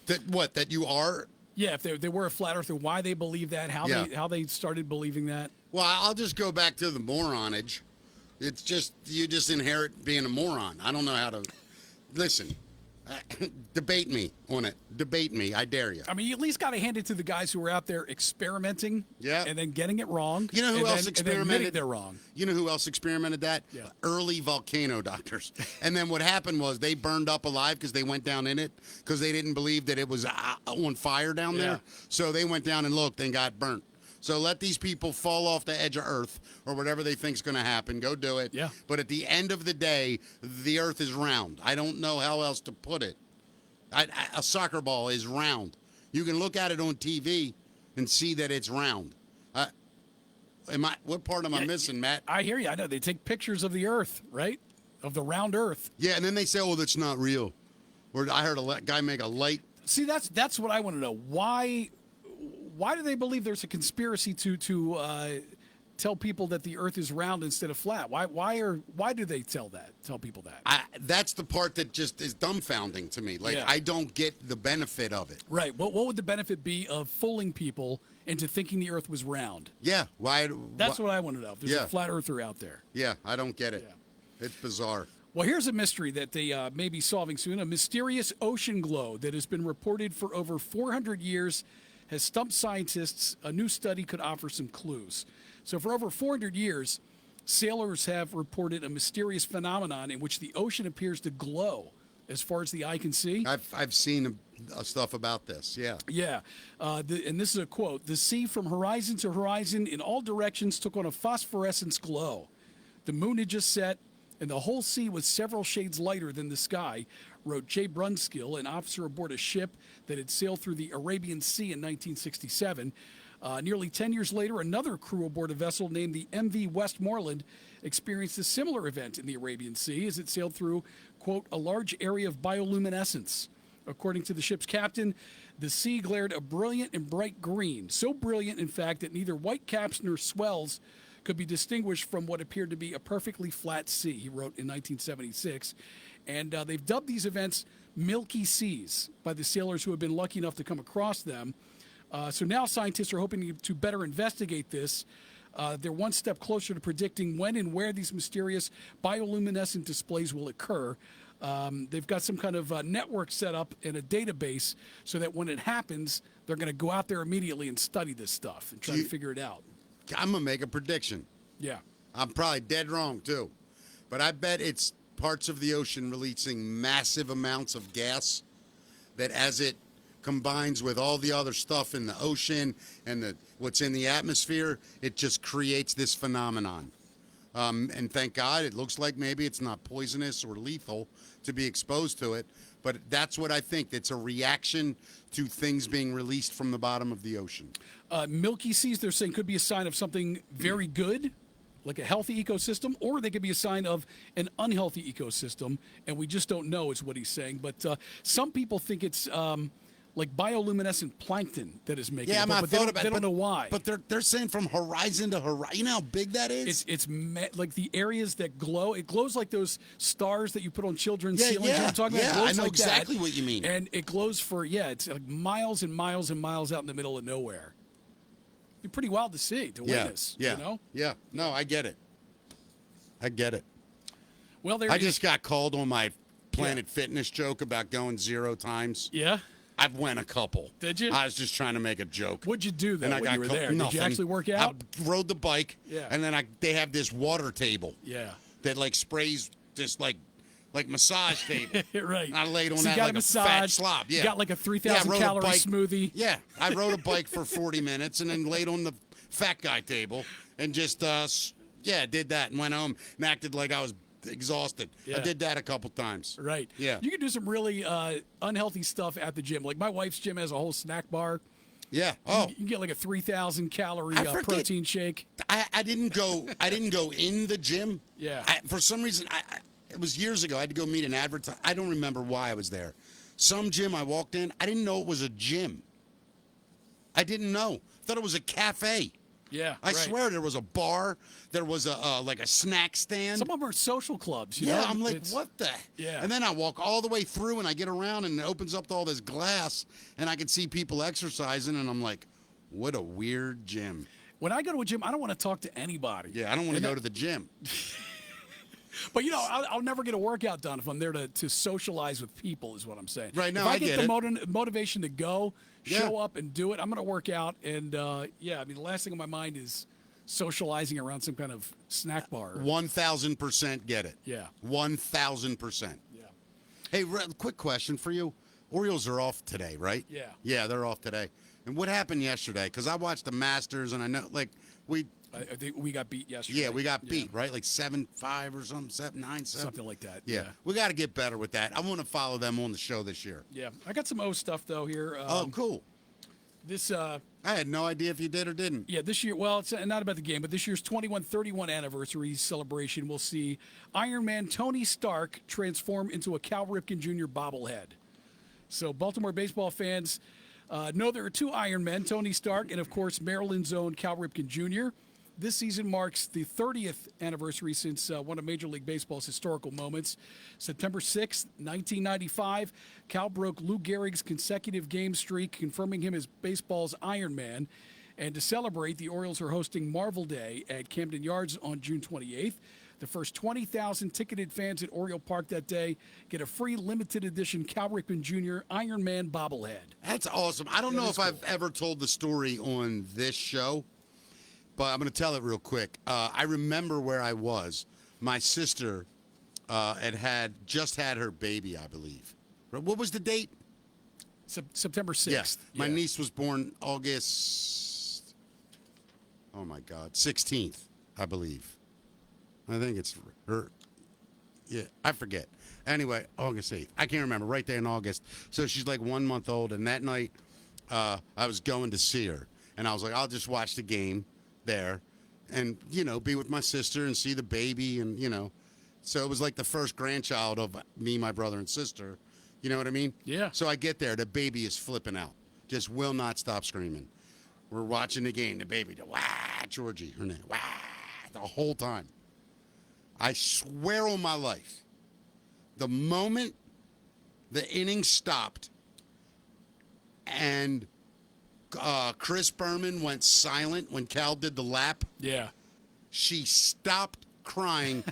That you are? Yeah, if they were a flat earther, why they believe that, how they started believing that. Well, I'll just go back to the moronage. It's just, you just inherit being a moron. I don't know how to. Listen, debate me on it. Debate me. I dare you. I mean, you at least got to hand it to the guys who were out there experimenting Yeah. and then getting it wrong. You know who and else then experimented? admitting they're wrong. You know who else experimented that? Yeah. Early volcano doctors. And then what happened was they burned up alive because they went down in it because they didn't believe that it was on fire down Yeah. there. So they went down and looked and got burnt. So let these people fall off the edge of Earth or whatever they think's going to happen. Go do it. Yeah. But at the end of the day, the Earth is round. I don't know how else to put it. A soccer ball is round. You can look at it on TV and see that it's round. What part am I missing, Matt? I hear you. I know they take pictures of the Earth, right? Of the round Earth. Yeah, and then they say, "Oh, that's not real." Or I heard a guy make a light. See, that's what I want to know. Why do they believe there's a conspiracy to tell people that the Earth is round instead of flat? Why do they tell people that? That's the part that just is dumbfounding to me. Like, Yeah. I don't get the benefit of it. Right. What would the benefit be of fooling people into thinking the Earth was round? Yeah, why? That's what I want to know. If there's Yeah. a flat earther out there. Yeah, I don't get it. Yeah. It's bizarre. Well, here's a mystery that they may be solving soon. A mysterious ocean glow that has been reported for over 400 years has stumped scientists. A new study could offer some clues. So for over 400 years, sailors have reported a mysterious phenomenon in which the ocean appears to glow as far as the eye can see. I've seen stuff about this. Yeah. Yeah, and this is a quote. The sea from horizon to horizon in all directions took on a phosphorescence glow. The moon had just set, and the whole sea was several shades lighter than the sky, wrote Jay Brunskill, an officer aboard a ship that had sailed through the Arabian Sea in 1967. Nearly 10 years later, another crew aboard a vessel named the MV Westmoreland experienced a similar event in the Arabian Sea as it sailed through, quote, a large area of bioluminescence. According to the ship's captain, the sea glared a brilliant and bright green, so brilliant, in fact, that neither white caps nor swells could be distinguished from what appeared to be a perfectly flat sea, he wrote in 1976. And they've dubbed these events Milky Seas by the sailors who have been lucky enough to come across them. So now scientists are hoping to better investigate this. They're one step closer to predicting when and where these mysterious bioluminescent displays will occur. They've got some kind of network set up in a database so that when it happens, they're going to go out there immediately and study this stuff and try to figure it out. I'm going to make a prediction. Yeah. I'm probably dead wrong too, but I bet it's parts of the ocean releasing massive amounts of gas that, as it combines with all the other stuff in the ocean and what's in the atmosphere, it just creates this phenomenon. And thank God, it looks like maybe it's not poisonous or lethal to be exposed to it, but that's what I think. It's a reaction to things being released from the bottom of the ocean. Milky seas, they're saying, could be a sign of something very good, like a healthy ecosystem, or they could be a sign of an unhealthy ecosystem, and we just don't know, is what he's saying. But some people think it's like bioluminescent plankton that is making Yeah, it, I but thought about they it. don't know why. But they're saying from horizon to horizon. You know how big that is? Like the areas that glow. It glows like those stars that you put on children's ceilings. You know what I'm talking about? It yeah. glows I know like exactly that. what you mean. And it glows for, it's like miles and miles and miles out in the middle of nowhere. It'd be pretty wild to see, to witness. Yeah. You know? Yeah. No, I get it. I get it. Well, there I you- just got called on my Planet Fitness joke about going 0 times. Yeah? I've went a couple. Did you? I was just trying to make a joke. What'd you do, though, And I when got you were called- there? Nothing. Did you actually work out? I rode the bike. Yeah. And then they have this water table. Yeah. That like sprays this like massage table. Right. And I laid on So that you got like a massage, fat slob. Yeah. You got like a 3,000 I rode a calorie bike. smoothie. Yeah. I rode a bike for 40 minutes and then laid on the fat guy table and just did that and went home and acted like I was exhausted. Yeah. I did that a couple times. Right. Yeah. You can do some really unhealthy stuff at the gym. Like my wife's gym has a whole snack bar. Yeah. Oh. You can get like a 3,000 calorie I forget- protein shake. I didn't go in the gym. Yeah. For some reason, it was years ago. I had to go meet an advertiser. I don't remember why I was there. Some gym I walked in. I didn't know it was a gym. I didn't know. Thought it was a cafe. Yeah. I right. swear there was a bar. There was a like a snack stand. Some of them are social clubs. You Yeah, know? I'm like, It's- what the? Yeah. And then I walk all the way through and I get around and it opens up to all this glass and I can see people exercising and I'm like, what a weird gym. When I go to a gym, I don't want to talk to anybody. Yeah, I don't want to go to the gym. But I'll never get a workout done if I'm there to socialize with people. Is what I'm saying. Right, now if I I get get the it. motivation to go, Yeah. show up and do it, I'm going to work out. And I mean, the last thing on my mind is socializing around some kind of snack bar. 1,000% get it. Yeah. 1,000%. Yeah. Hey, quick question for you. Orioles are off today, right? Yeah. Yeah, they're off today. And what happened yesterday? Because I watched the Masters and I know, like, I think we got beat yesterday. we got beat, right? Like 7-5 or something, 7-9, Something like that. Yeah. We got to get better with that. I want to follow them on the show this year. Yeah. I got some O stuff though here. Oh, cool. This I had no idea if you did or didn't. Yeah, this year, well, it's not about the game, but this year's 2131 anniversary celebration will see Iron Man Tony Stark transform into a Cal Ripken Jr. bobblehead. So, Baltimore baseball fans know there are two Iron Men, Tony Stark and, of course, Maryland's own Cal Ripken Jr. This season marks the 30th anniversary since one of Major League Baseball's historical moments. September 6th, 1995, Cal broke Lou Gehrig's consecutive game streak, confirming him as baseball's Iron Man. And to celebrate, the Orioles are hosting Marvel Day at Camden Yards on June 28th. The first 20,000 ticketed fans at Oriole Park that day get a free limited edition Cal Ripken Jr. Iron Man bobblehead. That's awesome. I don't know if I've ever told the story on this show, but I'm going to tell it real quick. I remember where I was. My sister had just had her baby, I believe. What was the date? September 6th. Yes. My niece was born August, 16th, I believe. I think it's her. Yeah, I forget. Anyway, August 8th. I can't remember. Right there in August. So she's like 1 month old. And that night, I was going to see her. And I was like, I'll just watch the game there and, be with my sister and see the baby. And, so it was like the first grandchild of me, my brother, and sister. You know what I mean? Yeah. So I get there. The baby is flipping out. Just will not stop screaming. We're watching the game. The baby, wah, Georgie, her name, wah, the whole time. I swear on my life, the moment the inning stopped and Chris Berman went silent when Cal did the lap, Yeah. she stopped crying.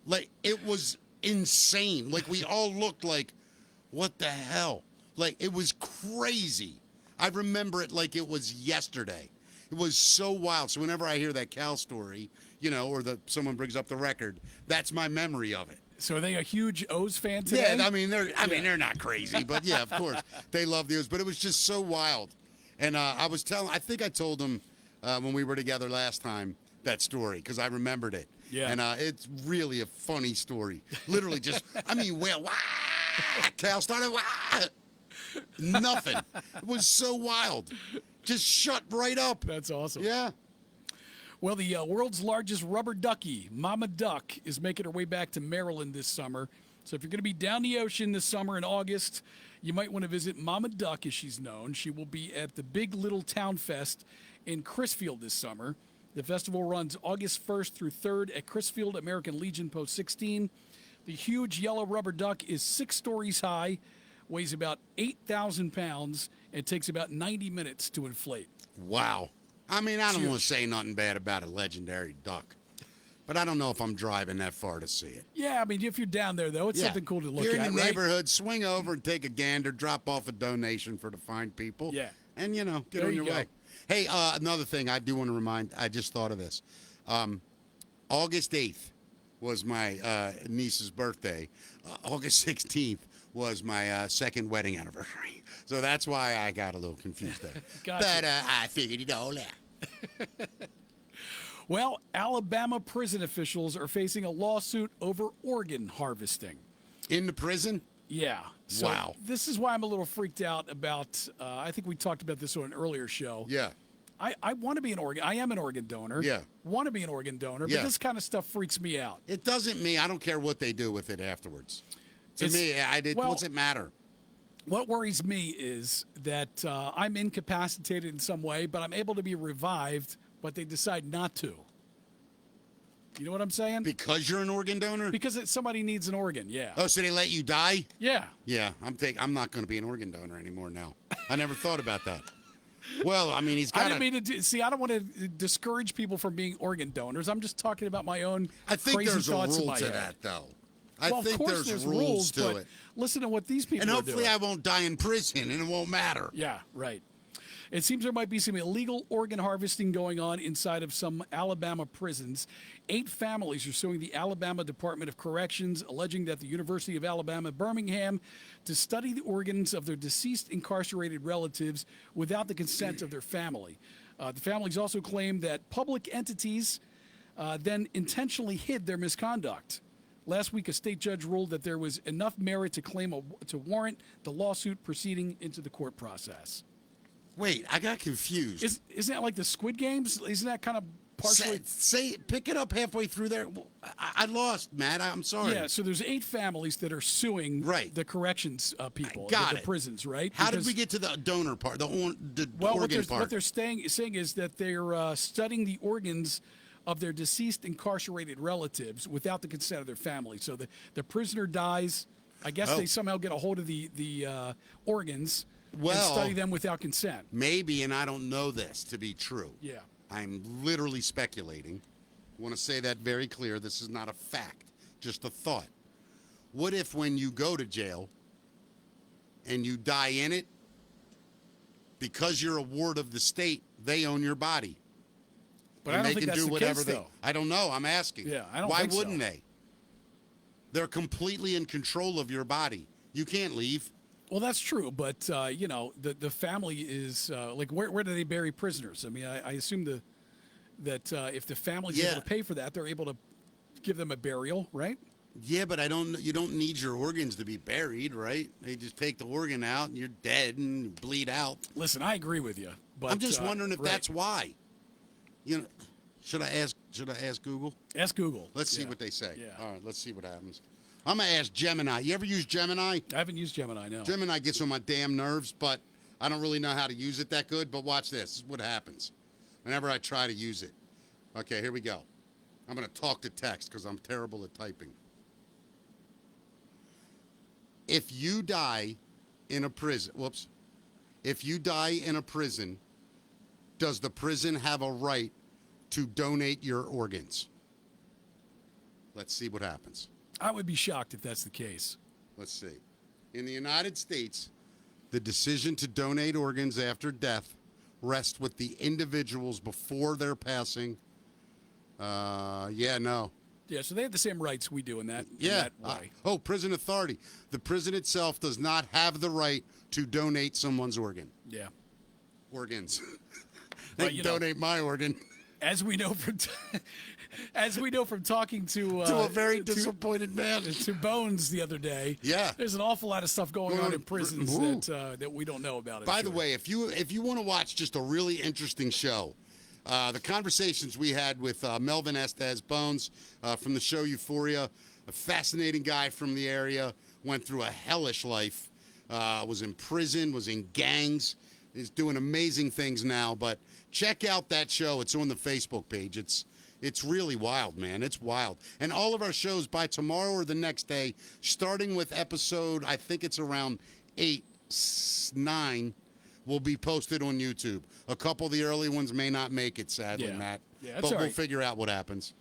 Like, it was insane. Like, we all looked like, what the hell? Like, it was crazy. I remember it like it was yesterday. It was so wild. So whenever I hear that Cal story, or someone brings up the record. That's my memory of it. So are they a huge O's fan today? Yeah, I mean they're not crazy, but yeah, of course they love the O's. But it was just so wild, and I think I told them when we were together last time that story because I remembered it. Yeah. And it's really a funny story. Literally, just wah, Cal started wah, nothing. It was so wild, just shut right up. That's awesome. Yeah. Well, the world's largest rubber ducky, Mama Duck, is making her way back to Maryland this summer. So if you're going to be down the ocean this summer in August, you might want to visit Mama Duck, as she's known. She will be at the Big Little Town Fest in Crisfield this summer. The festival runs August 1st through 3rd at Crisfield, American Legion Post 16. The huge yellow rubber duck is 6 stories high, weighs about 8,000 pounds, and takes about 90 minutes to inflate. Wow. I mean, I don't want to say nothing bad about a legendary duck, but I don't know if I'm driving that far to see it. Yeah, I mean, if you're down there, though, it's something cool to look If you're at, in the right? neighborhood, swing over and take a gander, drop off a donation for the fine people. Yeah. And, get There on you your go. way. Hey, another thing I do want to remind, I just thought of this. August 8th was my niece's birthday. August 16th was my second wedding anniversary. So that's why I got a little confused there. Gotcha. But I figured it all out. Well, Alabama prison officials are facing a lawsuit over organ harvesting. In the prison? Yeah. So Wow. This is why I'm a little freaked out about, I think we talked about this on an earlier show. Yeah. I want to be an organ. I am an organ donor. Yeah. Want to be an organ donor, Yeah. but this kind of stuff freaks me out. It doesn't mean I don't care what they do with it afterwards. To It's- me, well- what's it matter? What worries me is that I'm incapacitated in some way, but I'm able to be revived, but they decide not to. You know what I'm saying? Because you're an organ donor? Because somebody needs an organ, yeah. Oh, so they let you die? Yeah. Yeah, I'm not going to be an organ donor anymore now. I never thought about that. Well, I mean, he's I got didn't mean to see. I don't want to discourage people from being organ donors. I'm just talking about my own I think crazy there's a thoughts in rule my to head. that, though. Well, I think of course there's rules to but it. listen to what these people And are hopefully doing. I won't die in prison and it won't matter. Yeah, right. It seems there might be some illegal organ harvesting going on inside of some Alabama prisons. 8 families are suing the Alabama Department of Corrections, alleging that the University of Alabama, Birmingham, to study the organs of their deceased incarcerated relatives without the consent of their family. The families also claim that public entities then intentionally hid their misconduct. Last week, a state judge ruled that there was enough merit to warrant the lawsuit proceeding into the court process. Wait, I got confused. Isn't that like the Squid Games? Isn't that kind of partially? Pick it up halfway through there. I lost, Matt. I'm sorry. Yeah, so there's 8 families that are suing Right. the corrections people, Got the it. prisons, right? How did Because- we get to the donor part, the well, organ part? what they're saying is that they're studying the organs of their deceased incarcerated relatives without the consent of their family. So the prisoner dies. I guess Oh. they somehow get a hold of the organs and Well- study them without consent. Maybe, and I don't know this to be true. Yeah. I'm literally speculating. I want to say that very clear. This is not a fact, just a thought. What if when you go to jail and you die in it, because you're a ward of the state, they own your body? But and I don't they think can that's do the whatever case, they. though. I don't know. I'm asking. Yeah, I don't Why think so. wouldn't they? They're completely in control of your body. You can't leave. Well, that's true, but the family is like where do they bury prisoners? I mean, I assume that if the family's Yeah. able to pay for that, they're able to give them a burial, right? Yeah, but you don't need your organs to be buried, right? They just take the organ out and you're dead and you bleed out. Listen, I agree with you, but I'm just wondering if right. that's why. Should I ask Google? Ask Google. Let's see Yeah. what they say. Yeah. All right, let's see what happens. I'm gonna ask Gemini. You ever use Gemini? I haven't used Gemini, no. Gemini gets on my damn nerves, but I don't really know how to use it that good. But watch this. This is what happens whenever I try to use it. Okay, here we go. I'm gonna talk to text because I'm terrible at typing. If you die in a prison, if you die in a prison, does the prison have a right to donate your organs? Let's see what happens. I would be shocked if that's the case. Let's see. In the United States, the decision to donate organs after death rests with the individuals before their passing. Yeah, no. Yeah, so they have the same rights we do in that, Yeah. in that way. Prison authority. The prison itself does not have the right to donate someone's Yeah. organs. They Well, can you know. donate my organ As we know from talking to to a very disappointed man. to Bones the other day. Yeah. There's an awful lot of stuff going on in prisons Ooh. that we don't know about. I'm By the sure. way, if you want to watch just a really interesting show, the conversations we had with Melvin Estes Bones from the show Euphoria, a fascinating guy from the area, went through a hellish life, was in prison, was in gangs, is doing amazing things now. But check out that show. It's on the Facebook page. It's really wild, man. It's wild. And all of our shows by tomorrow or the next day, starting with episode, I think it's around 8, 9, will be posted on YouTube. A couple of the early ones may not make it, sadly, Yeah. Matt. Yeah, that's but all we'll right. figure out what happens.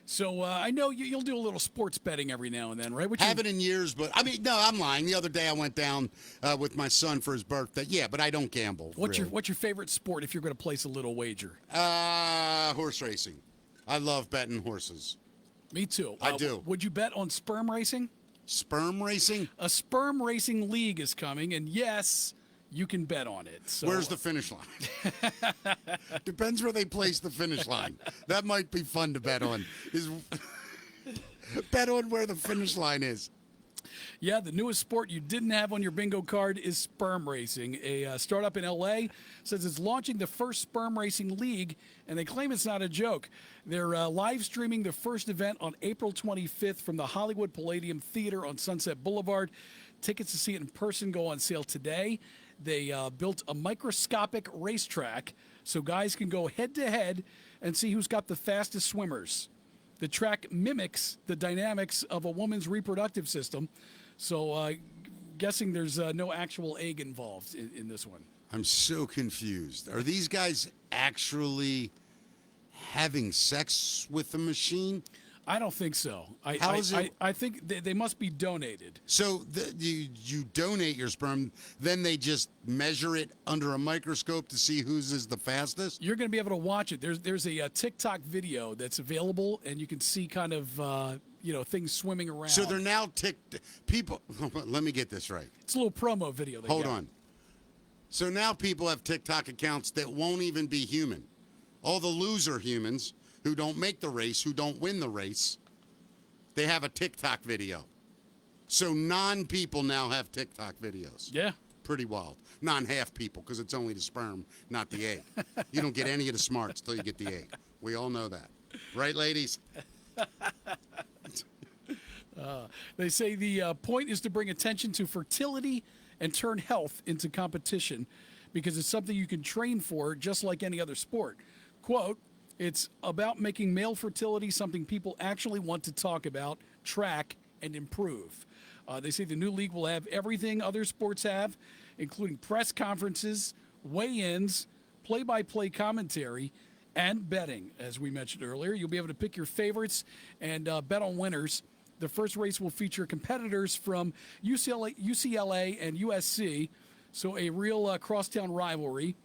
So I know you'll do a little sports betting every now and then, right? Which Haven't in years, but I mean, no, I'm lying. The other day I went down with my son for his birthday. Yeah, but I don't gamble. what's really. your favorite sport if you're going to place a little wager? Horse racing. I love betting horses. Me too. I do. Would you bet on sperm racing? Sperm racing? A sperm racing league is coming, and yes, you can bet on it. So, Where's the finish line? Depends where they place the finish line. That might be fun to bet on. Bet on where the finish line is. Yeah, the newest sport you didn't have on your bingo card is sperm racing. A startup in LA says it's launching the first sperm racing league, and they claim it's not a joke. They're live streaming the first event on April 25th from the Hollywood Palladium Theater on Sunset Boulevard. Tickets to see it in person go on sale today. They built a microscopic racetrack so guys can go head to head and see who's got the fastest swimmers. The track mimics the dynamics of a woman's reproductive system, so guessing there's no actual egg involved in this one. I'm so confused. Are these guys actually having sex with the machine? I don't think so. How is it- I think they must be donated. So you donate your sperm, then they just measure it under a microscope to see whose is the fastest? You're going to be able to watch it. There's a TikTok video that's available, and you can see kind of things swimming around. So they're now people. Let me get this right. It's a little promo video. Hold on. So now people have TikTok accounts that won't even be human. All the loser humans who don't make the race, who don't win the race, they have a TikTok video. So non-people now have TikTok videos. Yeah. Pretty wild. Non-half people, because it's only the sperm, not the egg. You don't get any of the smarts till you get the egg. We all know that. Right, ladies? They say the point is to bring attention to fertility and turn health into competition because it's something you can train for just like any other sport. Quote, it's about making male fertility something people actually want to talk about, track, and improve. They say the new league will have everything other sports have, including press conferences, weigh-ins, play-by-play commentary, and betting. As we mentioned earlier, you'll be able to pick your favorites and bet on winners. The first race will feature competitors from UCLA and USC, so a real crosstown rivalry.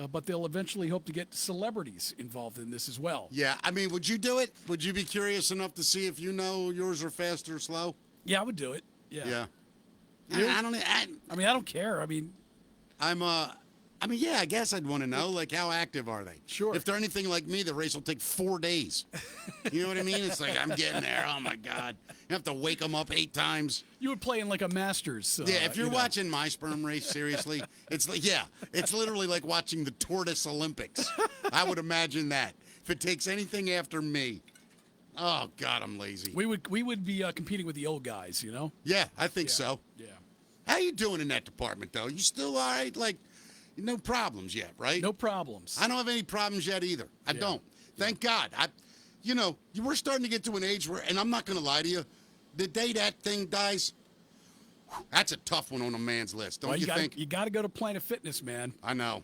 But they'll eventually hope to get celebrities involved in this as well. Yeah, I mean, would you do it? Would you be curious enough to see if you know yours are fast or slow? Yeah, I would do it. Yeah. Yeah. You? I don't. I mean, I don't care. I mean, Yeah, I guess I'd want to know, like, how active are they? Sure. If they're anything like me, the race will take 4 days. You know what I mean? It's like, I'm getting there. Oh, my God. You have to wake them up 8 times. you would play in like a Masters. Yeah, if you're watching my sperm race, seriously, it's like, yeah, it's literally like watching the Tortoise Olympics. I would imagine that. If it takes anything after me, oh, God, I'm lazy. We would be competing with the old guys, you know? Yeah, I think so. Yeah. How you doing in that department, though? You still all right? Like, no problems yet, right? No problems. I don't have any problems yet either. I don't. Thank God. We're starting to get to an age where, and I'm not going to lie to you, the day that thing dies, that's a tough one on a man's list, don't Well, you think? You got to go to Planet Fitness, man. I know.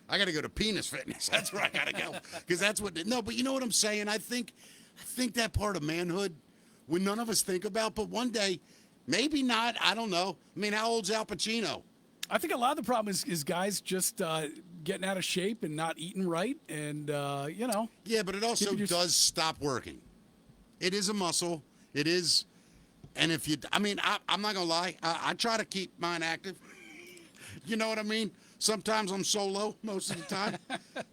I got to go to Penis Fitness. That's where I got to go. Because that's what, no, but you know what I'm saying? I think that part of manhood, when none of us think about, but one day, maybe not, I don't know. I mean, how old's Al Pacino? I think a lot of the problem is guys just getting out of shape and not eating right, and Yeah, but it also Keeping your- does stop working. It is a muscle. It is, and if you, I'm not gonna lie. I try to keep mine active. You know what I mean? Sometimes I'm solo most of the time.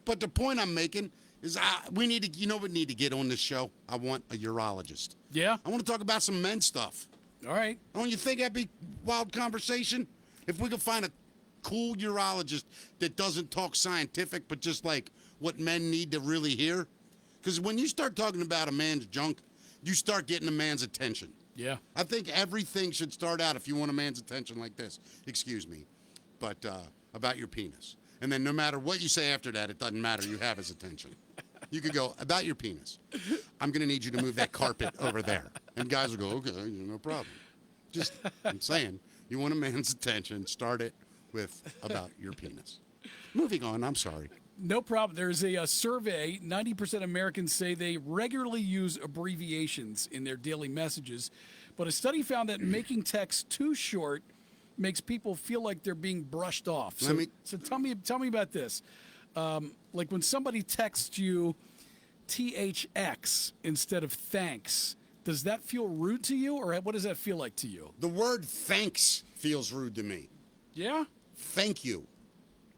But the point I'm making is we need to, we need to get on this show. I want a urologist. Yeah. I want to talk about some men stuff. All right. Don't you think that'd be wild conversation? If we could find a cool urologist that doesn't talk scientific, but just like what men need to really hear. Because when you start talking about a man's junk, you start getting a man's attention. Yeah. I think everything should start out, if you want a man's attention, like this. Excuse me, but about your penis. And then no matter what you say after that, it doesn't matter. You have his attention. You could go, about your penis. I'm going to need you to move that carpet over there. And guys will go, okay, no problem. Just, I'm saying, you want a man's attention, start it with about your penis. Moving on, I'm sorry. No problem. There's a survey. 90% of Americans say they regularly use abbreviations in their daily messages, but a study found that making text too short makes people feel like they're being brushed off. So, so tell me about this. Like when somebody texts you THX instead of thanks, does that feel rude to you, or what does that feel like to you? The word thanks feels rude to me. Yeah? Thank you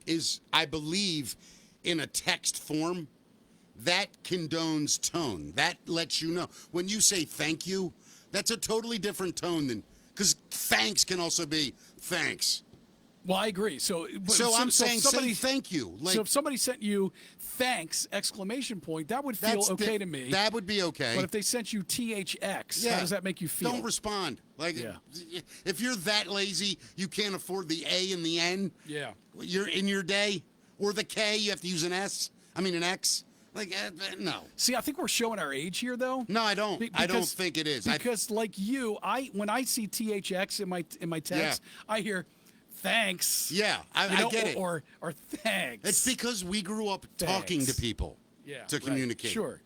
is, I believe, in a text form, that condones tone. That lets you know. When you say thank you, that's a totally different tone than, because thanks can also be thanks. Well, I agree. So I'm saying somebody, say thank you. Like, so if somebody sent you thanks exclamation point, that would feel okay to me. That would be okay. But if they sent you THX, how does that make you feel? Don't respond. Like, Yeah. if you're that lazy, you can't afford the A and the N. Yeah. You're in your day, or the K, you have to use an S. I mean an X. Like, no. See, I think we're showing our age here, though. No, I don't. I don't think it is. Because, like you, when I see THX in my text, I hear thanks. Yeah, I get it. Or thanks. It's because we grew up talking to people to communicate. Sure.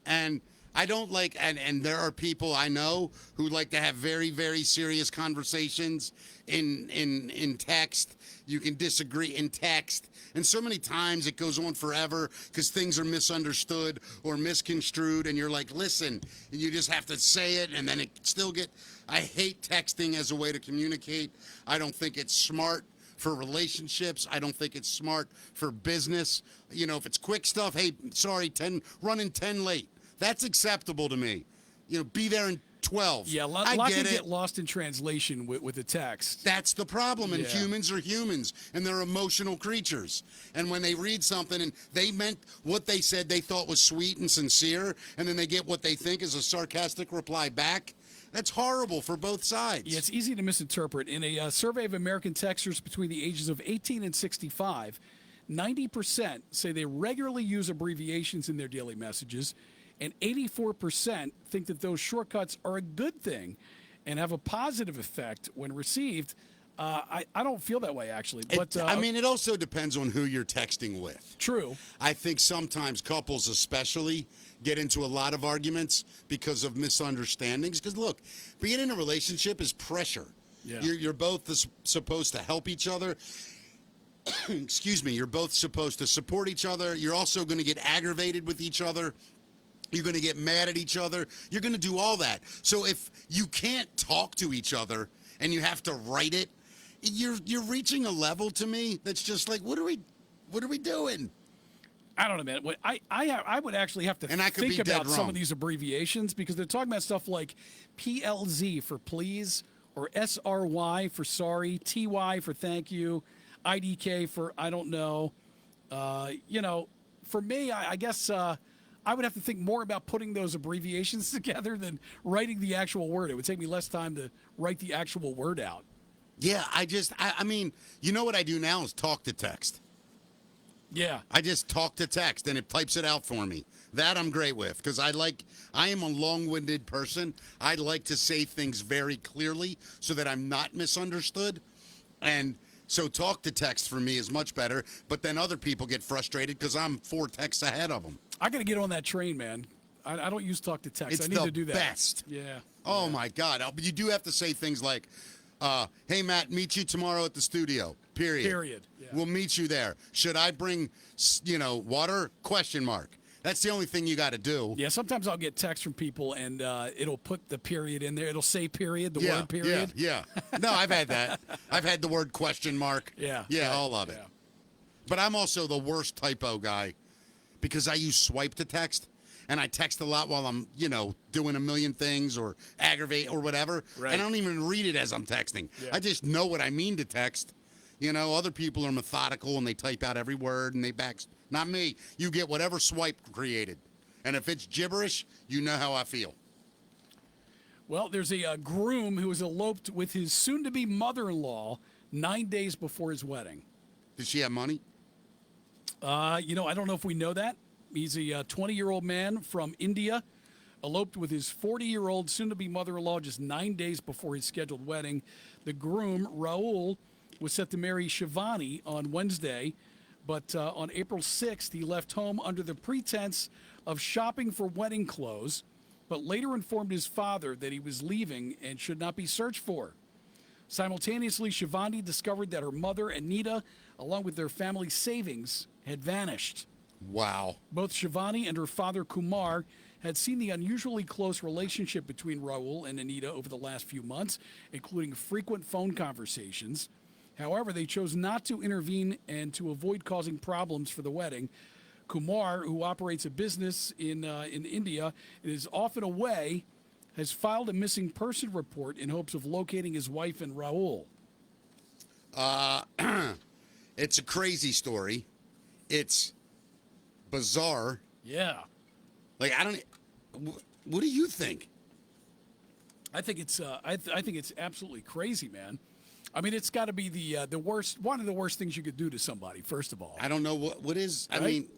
And I don't like, and there are people I know who like to have very, very serious conversations in text. You can disagree in text. And so many times it goes on forever because things are misunderstood or misconstrued. And you're like, listen, and you just have to say it. And then it still I hate texting as a way to communicate. I don't think it's smart for relationships. I don't think it's smart for business. You know, if it's quick stuff, hey, sorry, running 10 late. That's acceptable to me. You know, be there in 12. Yeah, a lot can get lost in translation with the text. That's the problem, and humans are humans, and they're emotional creatures. And when they read something and they meant what they said they thought was sweet and sincere, and then they get what they think is a sarcastic reply back, that's horrible for both sides. Yeah, it's easy to misinterpret. In a survey of American texters between the ages of 18 and 65, 90% say they regularly use abbreviations in their daily messages, and 84% think that those shortcuts are a good thing and have a positive effect when received. I don't feel that way, actually. But I mean, it also depends on who you're texting with. True. I think sometimes couples especially get into a lot of arguments because of misunderstandings. Because, look, being in a relationship is pressure. Yeah. You're both supposed to help each other. Excuse me. You're both supposed to support each other. You're also going to get aggravated with each other. You're going to get mad at each other. You're going to do all that. So if you can't talk to each other and you have to write it, you're reaching a level to me that's just like, what are we doing? I don't know, man. I would actually have to think about some of these abbreviations because they're talking about stuff like PLZ for please, or SRY for sorry, TY for thank you, IDK for I don't know. For me, I guess I would have to think more about putting those abbreviations together than writing the actual word. It would take me less time to write the actual word out. Yeah, I mean, you know what I do now is talk to text. Yeah. I just talk to text and it types it out for me. That I'm great with because I am a long-winded person. I like to say things very clearly so that I'm not misunderstood. And so talk to text for me is much better, but then other people get frustrated because I'm 4 texts ahead of them. I got to get on that train, man. I don't use talk to text. It's I need the to do that. best. Yeah. Oh, my God. But you do have to say things like, Hey, Matt, meet you tomorrow at the studio. Period. Period. Yeah. We'll meet you there. Should I bring, water? Question mark. That's the only thing you got to do. Yeah, sometimes I'll get texts from people, and it'll put the period in there. It'll say period, the Yeah, word period. Yeah. No, I've had that. I've had the word question mark. Yeah. Yeah, right, all of it. yeah. But I'm also the worst typo guy because I use swipe to text. And I text a lot while I'm, doing a million things or aggravate or whatever. Right. And I don't even read it as I'm texting. Yeah. I just know what I mean to text. Other people are methodical and they type out every word and they Not me. You get whatever swipe created. And if it's gibberish, you know how I feel. Well, there's a groom who has eloped with his soon-to-be mother-in-law 9 days before his wedding. Did she have money? I don't know if we know that. He's a 20-year-old man from India, eloped with his 40-year-old soon-to-be mother-in-law just 9 days before his scheduled wedding. The groom, Raul, was set to marry Shivani on Wednesday, but on April 6th, he left home under the pretense of shopping for wedding clothes, but later informed his father that he was leaving and should not be searched for. Simultaneously, Shivani discovered that her mother, Anita, along with their family savings, had vanished. Wow. Both Shivani and her father, Kumar, had seen the unusually close relationship between Raul and Anita over the last few months, including frequent phone conversations. However, they chose not to intervene and to avoid causing problems for the wedding. Kumar, who operates a business in India and is often away, has filed a missing person report in hopes of locating his wife and Raul. It's a crazy story. It's bizarre. Yeah. What do you think? I think it's I think it's absolutely crazy, man. I mean, it's got to be the worst, one of the worst things you could do to somebody. First of all, I don't know what is. Right? I mean,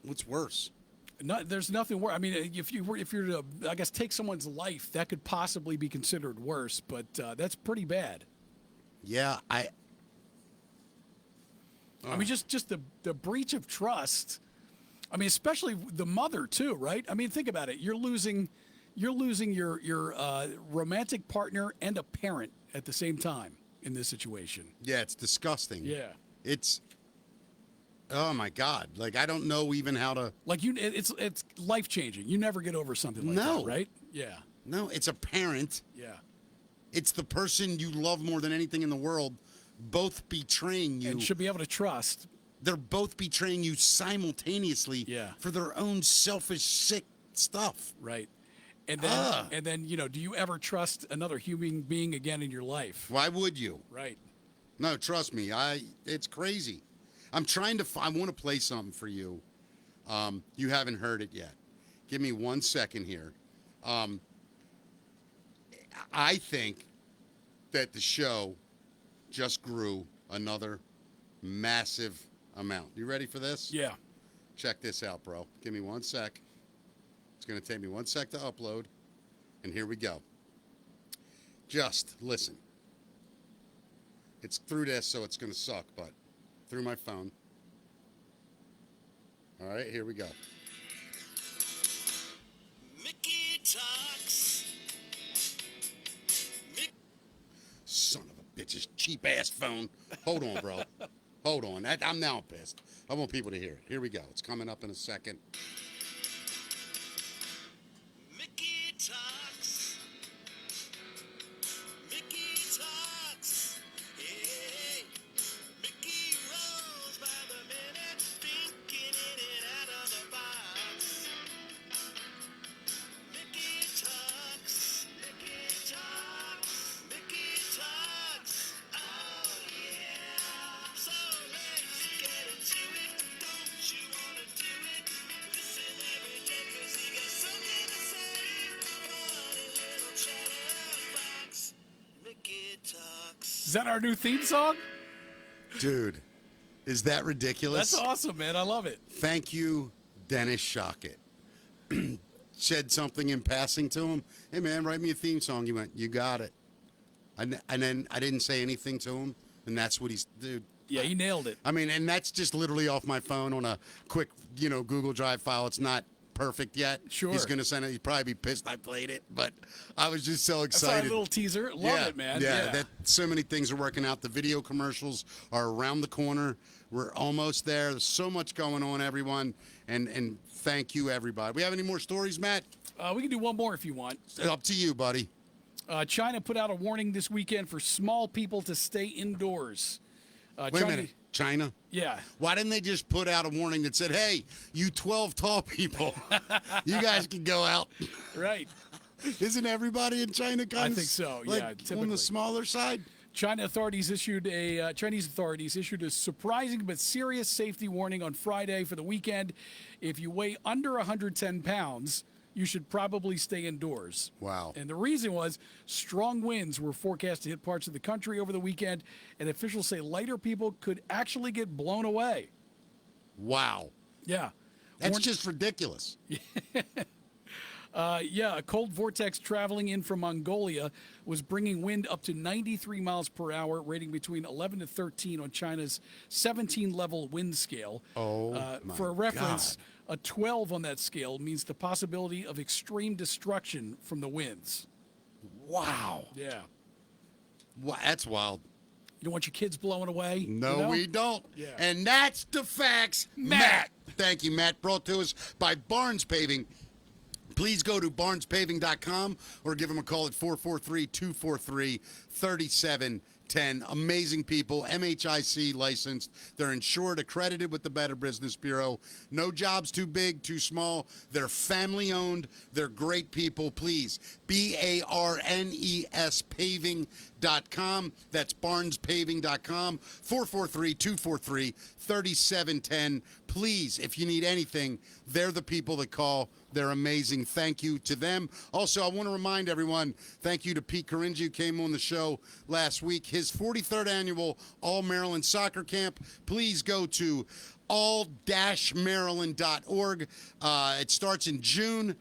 what's worse? There's nothing worse. I mean, if you're to, I guess, take someone's life, that could possibly be considered worse. But that's pretty bad. Yeah, I mean, just the breach of trust. I mean, especially the mother too, right? I mean, think about it. You're losing your romantic partner and a parent at the same time in this situation. Yeah, it's disgusting. Yeah. It's, oh my God. I don't know even how to. It's life changing. You never get over something like No. that, right? Yeah. No, it's a parent. Yeah. It's the person you love more than anything in the world, both betraying you. And should be able to trust. They're both betraying you simultaneously Yeah. for their own selfish, sick stuff. Right. And then, do you ever trust another human being again in your life? Why would you? Right. No, trust me. It's crazy. I'm trying to. I want to play something for you. You haven't heard it yet. Give me 1 second here. I think that the show just grew another massive amount. You ready for this? Yeah. Check this out, bro. Give me 1 sec. It's going to take me 1 sec to upload. And here we go. Just listen. It's through this, so it's going to suck, but through my phone. All right, here we go. Mickey talks. Son of a bitch's cheap ass phone. Hold on, bro. Hold on. I'm now pissed. I want people to hear it. Here we go. It's coming up in a second. Mickey talks. Mickey talks. Hey, Mickey rolls by the minute, thinking in and out of the box. Mickey talks. Mickey talks. Mickey talks. Oh yeah. So let's get into it. Don't you wanna do it? Listen every day 'cause he got something to say. Funny little chatterbox. Mickey talks. Is that our new theme song? Dude, is that ridiculous? That's awesome, man. I love it. Thank you, Dennis Shockett. Said something in passing to him. Hey, man, write me a theme song. He went, you got it. And then I didn't say anything to him, and that's what dude. Yeah, he nailed it. I mean, and that's just literally off my phone on a quick, Google Drive file. It's not perfect yet. Sure. He's going to send it. He'd probably be pissed I played it, but I was just so I saw a excited. little teaser. Love it, man. Yeah, that so many things are working out. The video commercials are around the corner. We're almost there. There's so much going on, everyone. And thank you, everybody. We have any more stories, Matt? We can do one more if you want. Up to you, buddy. China put out a warning this weekend for small people to stay indoors. Wait a minute. China? Yeah. Why didn't they just put out a warning that said, hey, you 12 tall people, you guys can go out? Right. Isn't everybody in China kind I think so, like, yeah, on typically. the smaller side? Chinese authorities issued a surprising but serious safety warning on Friday for the weekend. If you weigh under 110 pounds, you should probably stay indoors. Wow. And the reason was strong winds were forecast to hit parts of the country over the weekend, and officials say lighter people could actually get blown away. Wow. Yeah. That's just ridiculous. A cold vortex traveling in from Mongolia was bringing wind up to 93 miles per hour, rating between 11 to 13 on China's 17-level wind scale. Oh, my for a reference, a 12 on that scale means the possibility of extreme destruction from the winds. Wow. Yeah. That's wild. You don't want your kids blowing away? No, you know? we don't. Yeah. And that's the facts, Matt. Thank you, Matt. Brought to us by Barnes Paving. Please go to barnespaving.com or give them a call at 443-243-3710. Amazing people, MHIC licensed. They're insured, accredited with the Better Business Bureau. No jobs too big, too small. They're family owned. They're great people. Please, BARNES paving.com. That's barnespaving.com. 443-243-3710. Please, if you need anything, they're the people that call. They're amazing. Thank you to them. Also, I want to remind everyone, thank you to Pete Caringi, who came on the show last week. His 43rd annual All-Maryland Soccer Camp. Please go to all-maryland.org. It starts in June.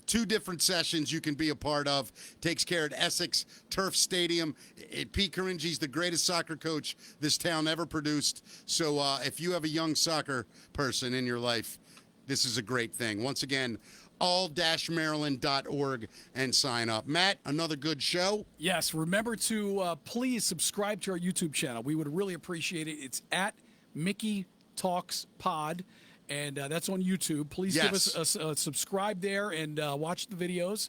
2 different sessions you can be a part of. Takes care at Essex Turf Stadium. Pete Caringi's the greatest soccer coach this town ever produced. So if you have a young soccer person in your life, this is a great thing. Once again, all-maryland.org and sign up. Matt, another good show. Yes. Remember to please subscribe to our YouTube channel. We would really appreciate it. It's at Mickey Talks Pod. And that's on YouTube. Please give us a subscribe there and watch the videos.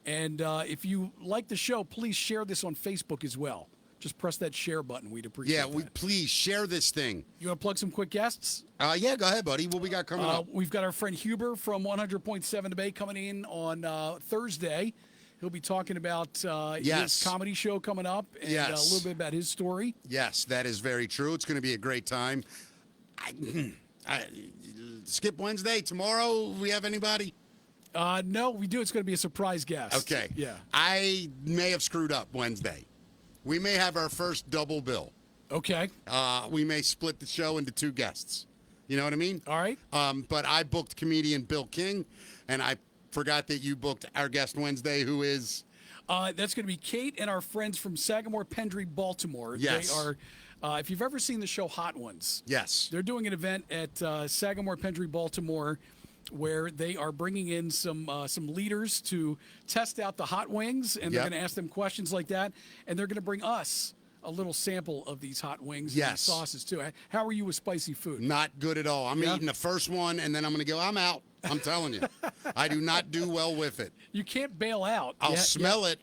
And if you like the show, please share this on Facebook as well. Just press that share button. We'd appreciate that. Please share this thing. You want to plug some quick guests? Yeah, go ahead, buddy. What we got coming up? We've got our friend Huber from 100.7 The Bay coming in on Thursday. He'll be talking about his comedy show coming up and a little bit about his story. Yes, that is very true. It's going to be a great time. Skip Wednesday. Tomorrow, we have anybody? No, we do. It's going to be a surprise guest. Okay. Yeah. I may have screwed up Wednesday. We may have our first double bill. Okay. We may split the show into 2 guests. You know what I mean? All right. But I booked comedian Bill King, and I forgot that you booked our guest Wednesday, who is... That's going to be Kate and our friends from Sagamore Pendry, Baltimore. Yes. They are... if you've ever seen the show Hot Ones, yes, they're doing an event at Sagamore Pendry, Baltimore, where they are bringing in some leaders to test out the hot wings, and they're going to ask them questions like that, and they're going to bring us a little sample of these hot wings and sauces too. How are you with spicy food? Not good at all. I'm eating the first one, and then I'm going to go, I'm out. I'm telling you. I do not do well with it. You can't bail out. I'll smell it.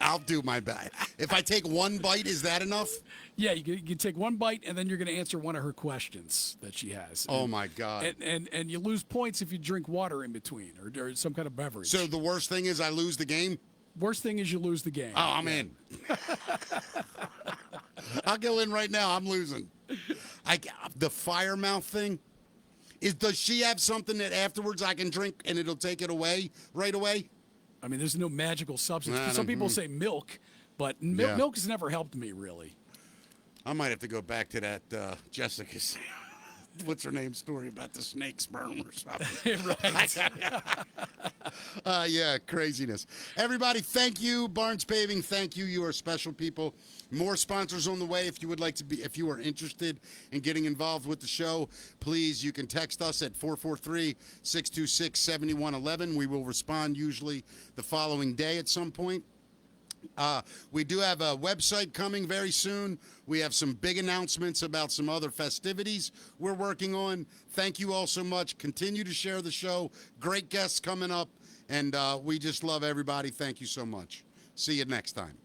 I'll do my best. If I take one bite, is that enough? Yeah, you take one bite, and then you're going to answer one of her questions that she has. Oh, my God. And you lose points if you drink water in between or some kind of beverage. So the worst thing is I lose the game? Worst thing is you lose the game. Oh, I'm in. I'll go in right now. I'm losing. The fire mouth thing, does she have something that afterwards I can drink and it'll take it away right away? I mean, there's no magical substance. Some people say milk, but milk has never helped me, really. I might have to go back to that Jessica's. what's her name story about the snake sperm or something. Right. Yeah, craziness. Everybody, thank you. Barnes Paving, thank you. You are special people. More sponsors on the way. If you would like to be, if you are interested in getting involved with the show, please, you can text us at 443-626-7111. We will respond usually the following day at some point. We do have a website coming very soon. We have some big announcements about some other festivities we're working on. Thank you all so much. Continue to share the show. Great guests coming up, and we just love everybody. Thank you so much. See you next time.